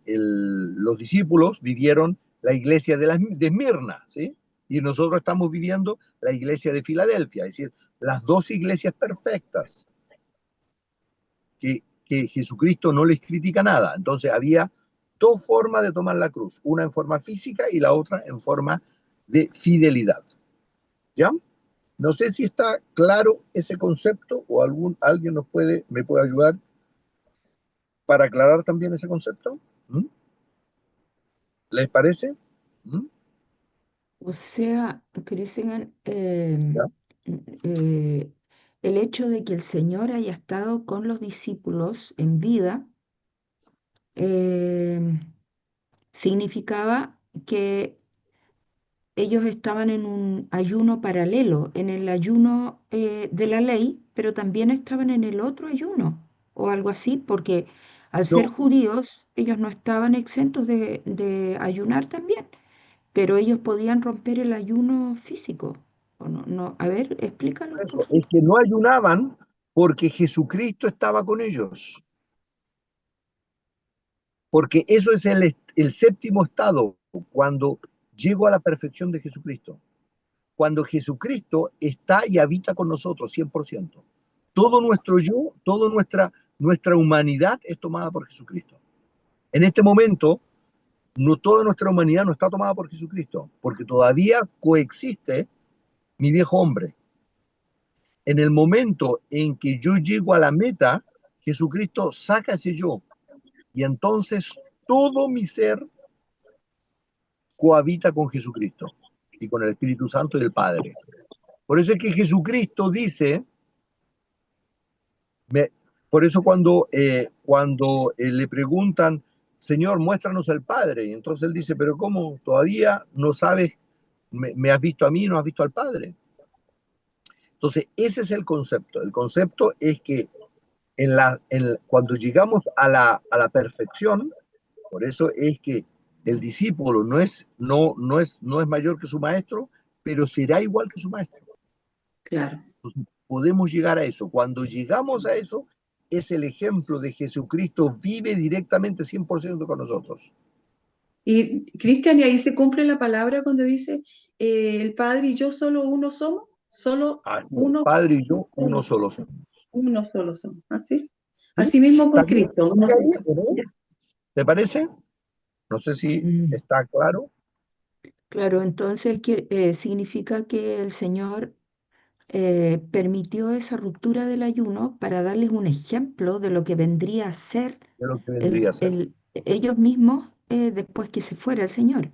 los discípulos vivieron la iglesia de Esmirna, ¿sí? Y nosotros estamos viviendo la iglesia de Filadelfia, es decir, las dos iglesias perfectas, que Jesucristo no les critica nada. Entonces había dos formas de tomar la cruz, una en forma física y la otra en forma de fidelidad. ¿Ya? No sé si está claro ese concepto o alguien me puede ayudar para aclarar también ese concepto. ¿Mm? ¿Les parece? ¿Mm? O sea, Christian, ¿Ya? eh, el hecho de que el Señor haya estado con los discípulos en vida eh, significaba que ellos estaban en un ayuno paralelo, en el ayuno de la ley, pero también estaban en el otro ayuno o algo así, porque al ser No, judíos ellos no estaban exentos de ayunar también, pero ellos podían romper el ayuno físico. ¿O no? No, a ver, explícalo, por eso, favor. es que no ayunaban porque Jesucristo estaba con ellos. Porque eso es el séptimo estado, cuando llego a la perfección de Jesucristo. Cuando Jesucristo está y habita con nosotros 100%. Todo nuestro yo, toda nuestra humanidad es tomada por Jesucristo. En este momento, no toda nuestra humanidad no está tomada por Jesucristo, porque todavía coexiste mi viejo hombre. En el momento en que yo llego a la meta, Jesucristo saca ese yo y entonces todo mi ser cohabita con Jesucristo y con el Espíritu Santo y el Padre. Por eso es que Jesucristo dice, me, por eso cuando le preguntan, Señor, muéstranos al Padre, y entonces él dice, pero ¿cómo? ¿Todavía no sabes? Me has visto a mí, no has visto al Padre. Entonces, ese es el concepto. El concepto es que cuando llegamos a la perfección, por eso es que el discípulo no es mayor que su maestro, pero será igual que su maestro. Claro. Entonces, podemos llegar a eso. Cuando llegamos a eso, es el ejemplo de Jesucristo vive directamente 100% con nosotros. Y Cristian, y ahí se cumple la palabra cuando dice, el Padre y yo solo uno somos, solo Así es, uno, Padre y yo, uno solo somos. uno solo somos. ¿Así? ¿Sí? Así mismo con ¿Está bien? Cristo. Uno solo. Ya. ¿Te parece? No sé si Mm, está claro. claro, entonces significa que el Señor permitió esa ruptura del ayuno para darles un ejemplo de lo que vendría a ser De lo que vendría a ser. ellos mismos después que se fuera el Señor,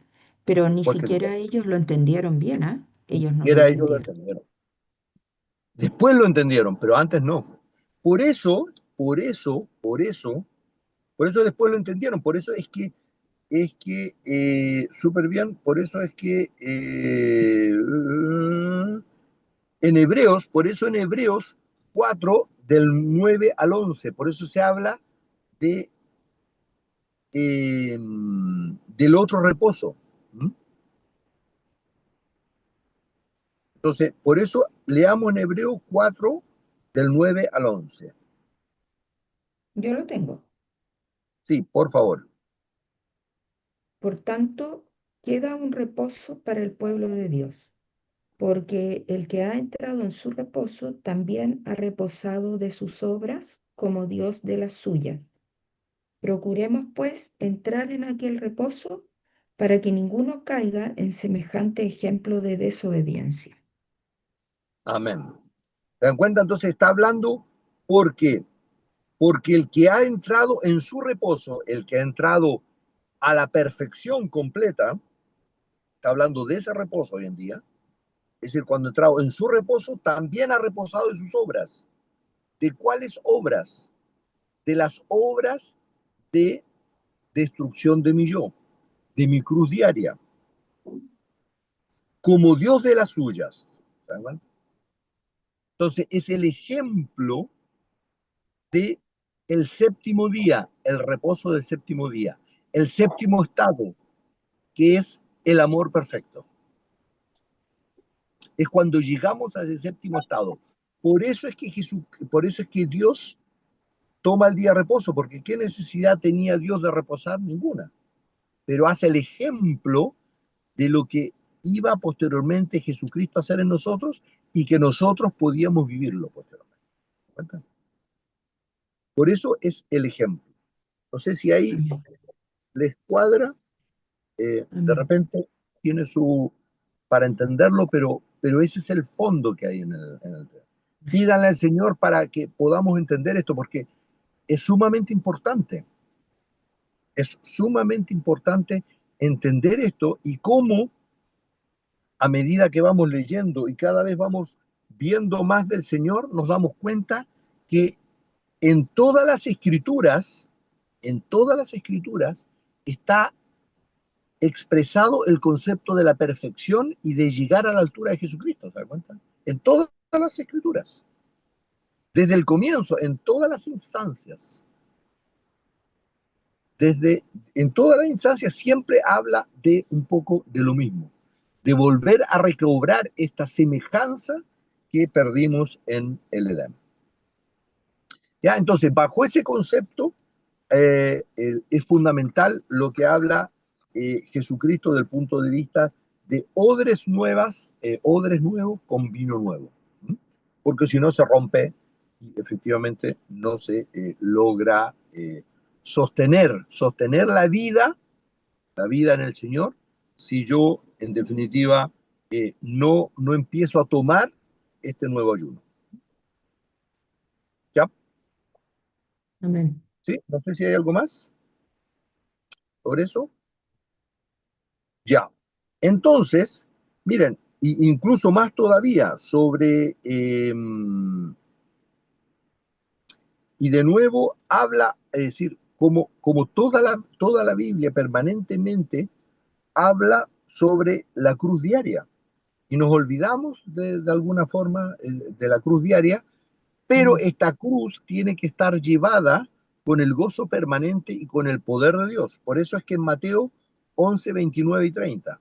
pero ni Porque siquiera ellos lo entendieron bien, ¿ah? ni Ellos no lo siquiera ellos lo entendieron. entendieron. Después lo entendieron, pero antes no. Por eso, por eso, por eso, por eso después lo entendieron. Por eso súper bien, por eso es que en Hebreos, por eso en Hebreos 4, del 9 al 11, por eso se habla de, del otro reposo. ¿Mm? Entonces, por eso leamos en Hebreos 4, del 9 al 11. Yo lo tengo. Sí, por favor. Por tanto, queda un reposo para el pueblo de Dios, porque el que ha entrado en su reposo también ha reposado de sus obras como Dios de las suyas. Procuremos, pues, entrar en aquel reposo para que ninguno caiga en semejante ejemplo de desobediencia. Amén. ¿Se dan cuenta? Entonces está hablando porque, porque el que ha entrado en su reposo, el que ha entrado a la perfección completa, está hablando de ese reposo hoy en día, es decir, cuando ha entrado en su reposo, también ha reposado de sus obras. ¿De cuáles obras? De las obras de destrucción de mi yo, de mi cruz diaria, como Dios de las suyas. ¿Saben? Entonces es el ejemplo de el séptimo día, el reposo del séptimo día, el séptimo estado, que es el amor perfecto. Es cuando llegamos a ese séptimo estado. Por eso es que por eso es que Dios toma el día de reposo, porque ¿qué necesidad tenía Dios de reposar? Ninguna. Pero hace el ejemplo de lo que iba posteriormente Jesucristo a hacer en nosotros y que nosotros podíamos vivirlo posteriormente. Por eso es el ejemplo. No sé si ahí Amén. les cuadra, de Amén. repente tiene su, para entenderlo, pero ese es el fondo que hay en el tema. Pídanle al Señor para que podamos entender esto, porque es sumamente importante. Es sumamente importante entender esto y cómo a medida que vamos leyendo y cada vez vamos viendo más del Señor, nos damos cuenta que en todas las escrituras está expresado el concepto de la perfección y de llegar a la altura de Jesucristo, ¿se da cuenta? En todas las escrituras, desde el comienzo, en todas las instancias, en todas las instancias siempre habla de un poco de lo mismo, de volver a recobrar esta semejanza que perdimos en el Edén. ¿Ya? Entonces, bajo ese concepto, es fundamental lo que habla Jesucristo del punto de vista de odres nuevas, odres nuevos con vino nuevo. ¿Mm? Porque si no se rompe y efectivamente no se logra sostener la vida en el Señor, si yo en definitiva no empiezo a tomar este nuevo ayuno. ¿Ya? Amén. ¿Sí? No sé si hay algo más sobre eso. Ya. Entonces, miren, incluso más todavía sobre, y de nuevo habla, es decir, como toda la Biblia permanentemente habla sobre la cruz diaria. Y nos olvidamos de alguna forma de la cruz diaria, pero esta cruz tiene que estar llevada con el gozo permanente y con el poder de Dios. Por eso es que en Mateo 11, 29 y 30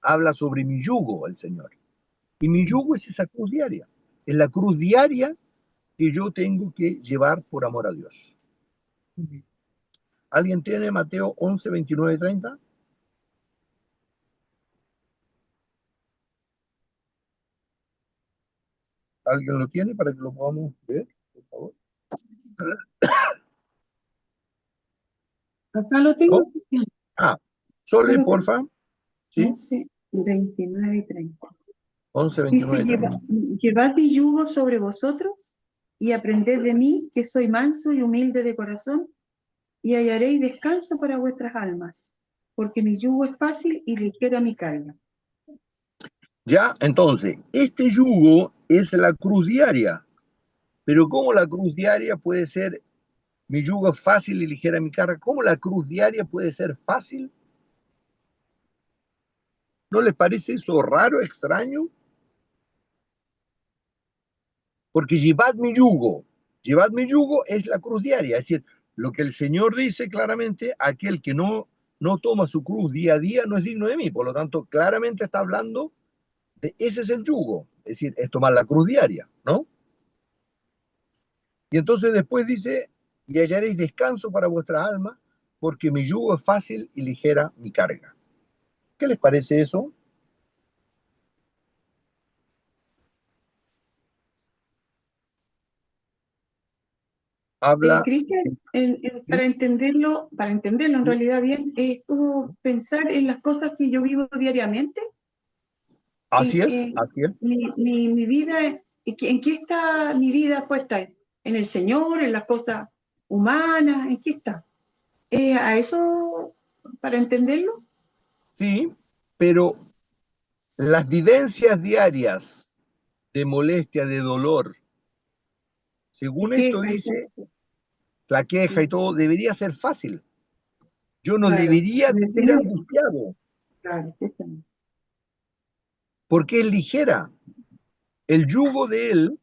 habla sobre mi yugo el Señor. Y mi yugo es esa cruz diaria. Es la cruz diaria que yo tengo que llevar por amor a Dios. ¿Alguien tiene Mateo 11, 29 y 30? ¿Alguien lo tiene para que lo podamos ver, por favor? Acá lo ¿No? tengo. Ah, Acá Sole, lo tengo. porfa. ¿Sí? 11, 29 y 30. 11, Dice, 29 y 30. llevad mi yugo sobre vosotros y aprended de mí, que soy manso y humilde de corazón, y hallaréis descanso para vuestras almas, porque mi yugo es fácil y ligera mi carga. Ya, entonces, este yugo es la cruz diaria, pero ¿cómo la cruz diaria puede ser mi yugo es fácil y ligera mi carga? ¿Cómo la cruz diaria puede ser fácil? ¿No les parece eso raro, extraño? Porque llevad mi yugo es la cruz diaria, es decir, lo que el Señor dice claramente, aquel que no toma su cruz día a día no es digno de mí, por lo tanto, claramente está hablando de ese es el yugo, es decir, es tomar la cruz diaria, ¿no? Y entonces después dice, y hallaréis descanso para vuestra alma, porque mi yugo es fácil y ligera mi carga. ¿Qué les parece eso? Habla, Cristian, para entenderlo en realidad bien, es como pensar en las cosas que yo vivo diariamente, así en, es, en así es. mi vida, ¿en qué está mi vida puesta? ¿En el Señor, en las cosas humanas? ¿En qué está? ¿A eso, para entenderlo? Sí, pero las vivencias diarias de molestia, de dolor, ¿De según esto queja y dice, todo? la queja y Sí, todo, debería ser fácil. Yo no claro, debería en el vivir Señor, angustiado, claro, justamente. porque es ligera. El yugo de él,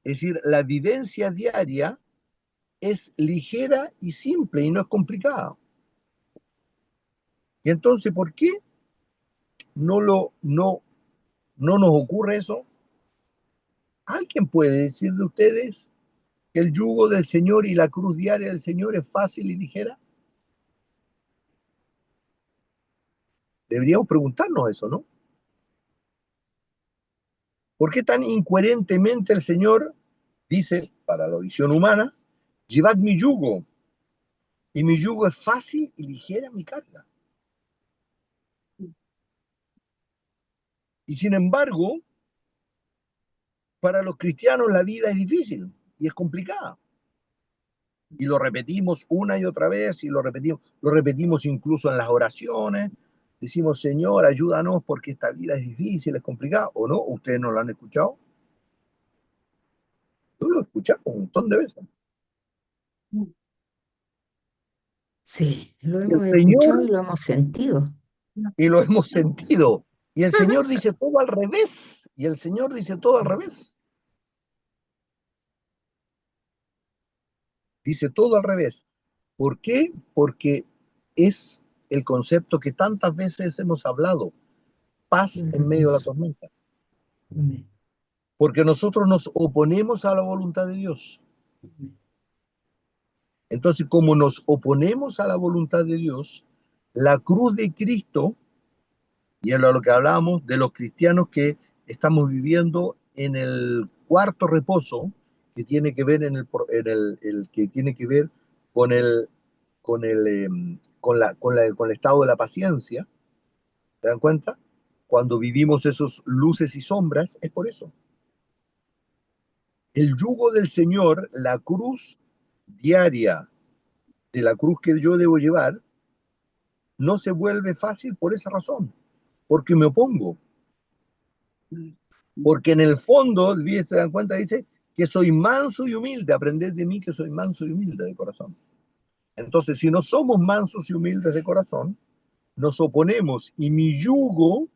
es decir, la vivencia diaria, es ligera y simple y no es complicada. Y entonces, ¿por qué no nos ocurre eso? ¿Alguien puede decir de ustedes que el yugo del Señor y la cruz diaria del Señor es fácil y ligera? Deberíamos preguntarnos eso, ¿no? ¿Por qué tan incoherentemente el Señor dice, para la visión humana, llevad mi yugo, y mi yugo es fácil y ligera mi carga? Y sin embargo, para los cristianos la vida es difícil y es complicada. Y lo repetimos una y otra vez, y lo repetimos incluso en las oraciones. Decimos, Señor, ayúdanos porque esta vida es difícil, es complicada, ¿o no? ¿Ustedes no lo han escuchado? Yo lo he escuchado un montón de veces. Sí, lo Y el hemos escuchado Señor, y lo hemos sentido. y lo hemos sentido. Y el Señor dice todo al revés. Y el Señor dice todo al revés. Dice todo al revés. ¿Por qué? Porque es el concepto que tantas veces hemos hablado, paz en medio de la Reposo. tormenta. Amén. Porque nosotros nos oponemos a la voluntad de Dios. Entonces, como nos oponemos a la voluntad de Dios, la cruz de Cristo, y es lo que hablábamos de los cristianos que estamos viviendo en el cuarto reposo, que tiene que ver el que tiene que ver con con el estado de la paciencia. ¿Se dan cuenta? Cuando vivimos esos luces y sombras, es por eso. El yugo del Señor, la cruz diaria de la cruz que yo debo llevar, no se vuelve fácil por esa razón, porque me opongo. Porque en el fondo, se dan cuenta, dice que soy manso y humilde, aprended de mí que soy manso y humilde de corazón. Entonces, si no somos mansos y humildes de corazón, nos oponemos y mi yugo,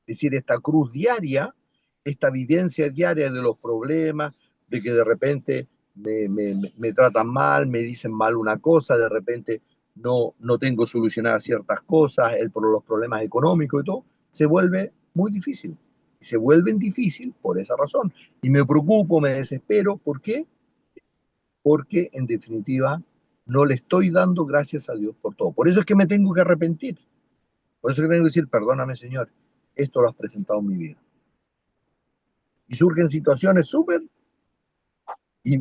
es decir, esta cruz diaria, esta vivencia diaria de los problemas, de que de repente me tratan mal, me dicen mal una cosa, de repente no tengo solucionadas ciertas cosas, los problemas económicos y todo, se vuelve muy difícil. Se vuelven difícil por esa razón. Y me preocupo, me desespero. ¿Por qué? Porque en definitiva no le estoy dando gracias a Dios por todo. Por eso es que me tengo que arrepentir. Por eso es que tengo que decir, perdóname Señor, esto lo has presentado en mi vida. Y surgen situaciones súper y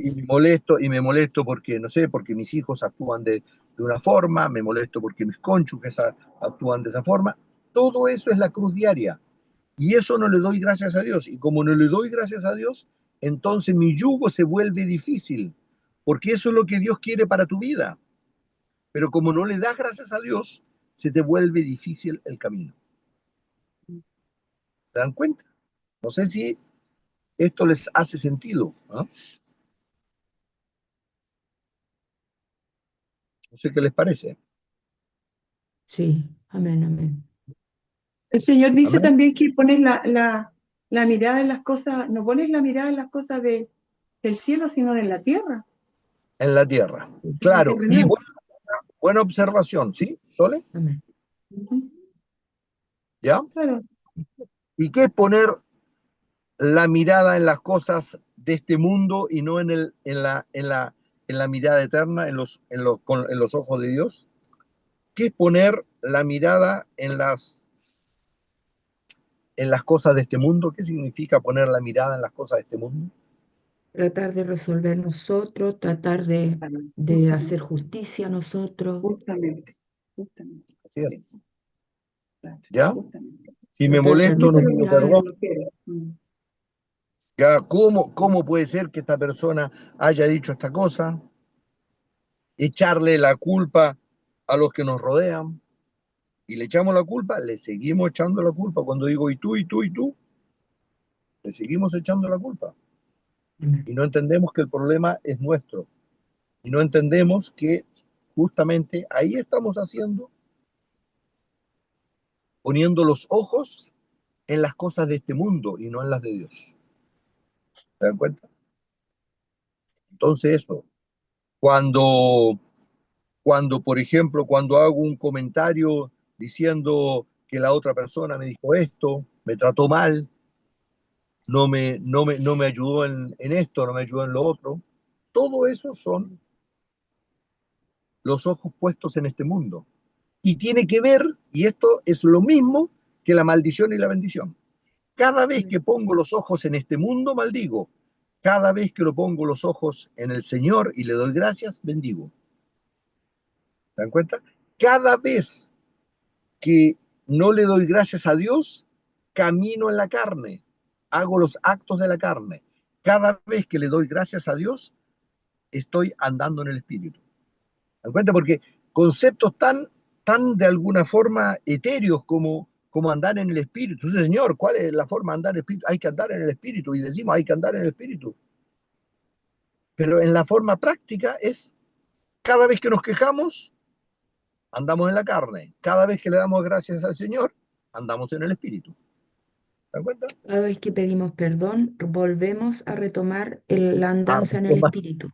me molesto porque, no sé, porque mis hijos actúan de una forma, me molesto porque mis cónyuges actúan de esa forma. Todo eso es la cruz diaria. Y eso no le doy gracias a Dios. Y como no le doy gracias a Dios, entonces mi yugo se vuelve difícil. Porque eso es lo que Dios quiere para tu vida. pero como no le das gracias a Dios, se te vuelve difícil el camino. ¿Se dan cuenta? No sé si esto les hace sentido, ¿ah? No sé qué les parece. Sí, amén, amén. El Señor dice Amén. también que pones la mirada en las cosas, no pones la mirada en las cosas del cielo, sino de la tierra. En la tierra. En la Claro, tierra y nueva. buena observación, ¿sí, Sole? Amén. Ujú. ¿Ya? Claro. ¿Y qué es poner la mirada en las cosas de este mundo y no en la mirada eterna, en los ojos de Dios? ¿Qué es poner la mirada en las cosas de este mundo? ¿Qué significa poner la mirada en las cosas de este mundo? Tratar de resolver nosotros, tratar de Justamente, hacer justicia nosotros, justamente, justamente. Así es. Eso, claro, ¿Ya? justamente. Si me tratar de molesto, Eso no es lo pido que arreglar. perdón. uno quiere. Mm. ¿Ya? ¿Cómo puede ser que esta persona haya dicho esta cosa? Echarle la culpa a los que nos rodean. Y le echamos la culpa, le seguimos echando la culpa. Cuando digo y tú, y tú, y tú, le seguimos echando la culpa. Amén. Y no entendemos que el problema es nuestro. Y no entendemos que justamente ahí estamos haciendo, poniendo los ojos en las cosas de este mundo y no en las de Dios. ¿Se dan cuenta? Entonces eso, cuando, por ejemplo, cuando hago un comentario diciendo que la otra persona me dijo esto, me trató mal, no me ayudó en esto, no me ayudó en lo otro, todo eso son los ojos puestos en este mundo. Y tiene que ver, y esto es lo mismo que la maldición y la bendición. Cada vez que pongo los ojos en este mundo, maldigo. Cada vez que lo pongo los ojos en el Señor y le doy gracias, bendigo. ¿Se dan cuenta? Cada vez que no le doy gracias a Dios, camino en la carne, hago los actos de la carne. Cada vez que le doy gracias a Dios, estoy andando en el Espíritu. ¿Se dan cuenta? Porque conceptos tan de alguna forma etéreos como andar en el Espíritu. Entonces, Señor, ¿cuál es la forma de andar en el Espíritu? Hay que andar en el Espíritu y decimos, hay que andar en el Espíritu. Pero en la forma práctica es, cada vez que nos quejamos, andamos en la carne. Cada vez que le damos gracias al Señor, andamos en el Espíritu. ¿Se dan cuenta? Cada vez que pedimos perdón, volvemos a retomar la andanza en el Toma espíritu.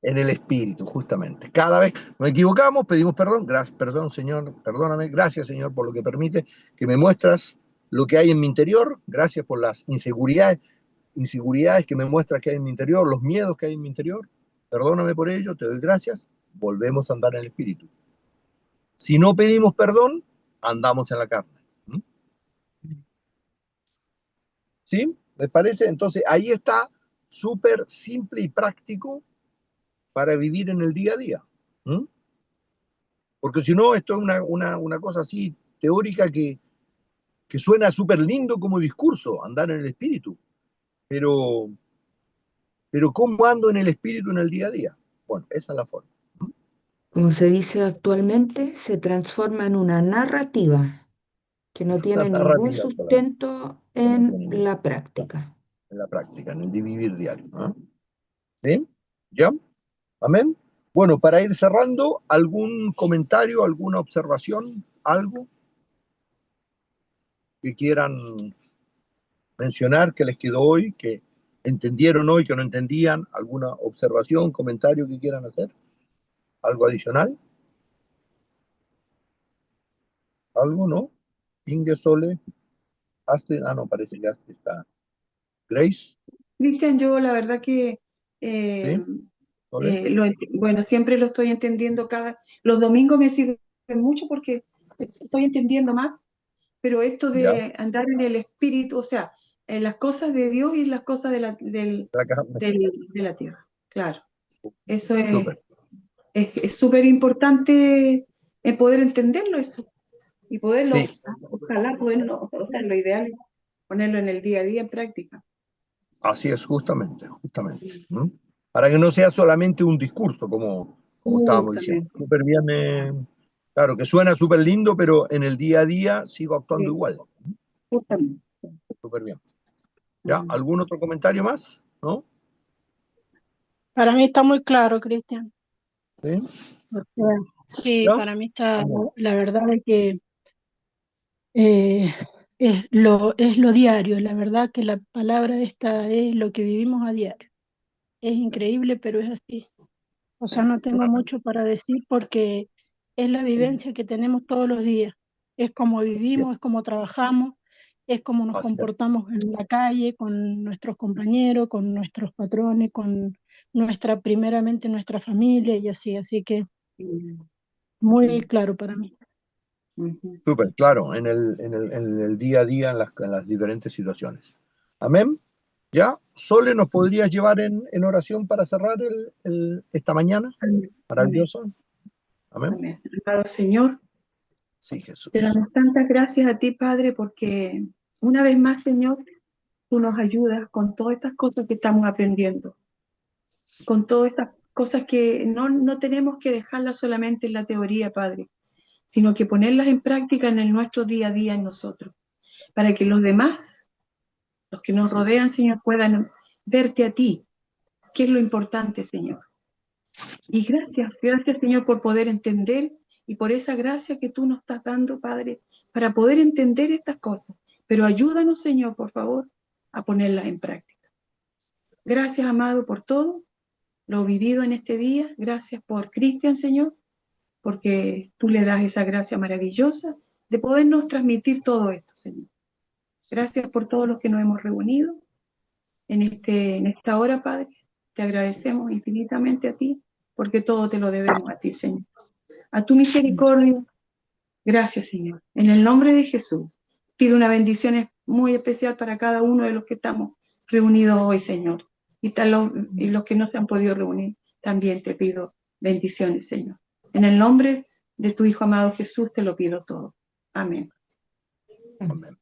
en el Espíritu, justamente. Cada vez nos equivocamos, pedimos perdón. Perdón, Señor, perdóname. Gracias, Señor, por lo que permite que me muestras lo que hay en mi interior. Gracias por las inseguridades que me muestras que hay en mi interior, los miedos que hay en mi interior. Perdóname por ello, te doy gracias. Volvemos a andar en el Espíritu. Si no pedimos perdón, andamos en la carne. ¿Mm? ¿Sí? ¿Me parece? Entonces, ahí está, súper simple y práctico para vivir en el día a día. ¿Mm? Porque si no, esto es una cosa así teórica que suena súper lindo como discurso, andar en el espíritu. Pero, ¿cómo ando en el espíritu en el día a día? Bueno, esa es la forma. ¿Mm? Como se dice actualmente, se transforma en una narrativa que no La tiene ningún narrativa solamente, sustento que no en tiene ningún- la práctica. en la práctica, en el de vivir diario. ¿No? ¿Sí? ¿Ya? Amén. Bueno, para ir cerrando, ¿algún comentario, alguna observación, algo que quieran mencionar que les quedó hoy, que entendieron hoy, que no entendían? ¿Alguna observación, comentario que quieran hacer? ¿Algo adicional? ¿Algo, no? Inge, Sole, Astrid, no, parece que Astrid está. Grace, Cristian, yo la verdad que eh, ¿sí? ¿Sole? bueno, siempre lo estoy entendiendo los domingos me sirven mucho porque estoy entendiendo más, pero esto Ya, de andar en el espíritu, o sea, en las cosas de Dios y en las cosas de la tierra, claro, eso súper. es súper importante poder entenderlo eso y poderlo, Sí, ojalá poderlo, o sea, lo ideal es ponerlo en el día a día en práctica. así es, justamente, justamente. ¿Mm? Para que no sea solamente un discurso, como estábamos diciendo. Justamente. Súper bien, claro, que suena súper lindo, pero en el día a día sigo actuando Sí, igual. justamente. Súper bien. ¿Ya? ¿Algún otro comentario más? ¿No? Para mí está muy claro, Cristian. ¿Sí? O sea, sí, ¿Ya? para mí está, Amén. la verdad es que eh, es lo diario, la verdad que la palabra esta es lo que vivimos a diario. Es increíble, pero es así. O sea, no tengo mucho para decir porque es la vivencia que tenemos todos los días. Es como Bien. vivimos, es como trabajamos, es como nos Así es. comportamos en la calle, con nuestros compañeros, con nuestros patrones, con primeramente nuestra familia y así. Así que Mm, muy mm, claro para mí. ujú. Súper, claro, en el día a día, en las diferentes situaciones. Amén. ¿Ya? Sole, ¿nos podrías llevar en oración para cerrar esta mañana? Amén, amén, Maravillosa. Amén. amén. Amado Señor, Sí, te Jesús. damos tantas gracias a ti, Padre, porque una vez más, Señor, tú nos ayudas con todas estas cosas que estamos aprendiendo, con todas estas cosas que no tenemos que dejarlas solamente en la teoría, Padre, sino que ponerlas en práctica en nuestro día a día en nosotros, para que los demás, los que nos rodean, Señor, puedan verte a ti, que es lo importante, Señor. Y gracias, Señor, por poder entender y por esa gracia que tú nos estás dando, Padre, para poder entender estas cosas. Pero ayúdanos, Señor, por favor, a ponerlas en práctica. Gracias, amado, por todo lo vivido en este día. Gracias por Cristian, Señor, porque tú le das esa gracia maravillosa de podernos transmitir todo esto, Señor. Gracias por todos los que nos hemos reunido en esta hora, Padre. Te agradecemos infinitamente a ti, porque todo te lo debemos a ti, Señor. A tu misericordia, gracias, Señor. En el nombre de Jesús, pido una bendición muy especial para cada uno de los que estamos reunidos hoy, Señor. Y los que no se han podido reunir, también te pido bendiciones, Señor. En el nombre de tu Hijo amado Jesús, te lo pido todo. Amén. Amén.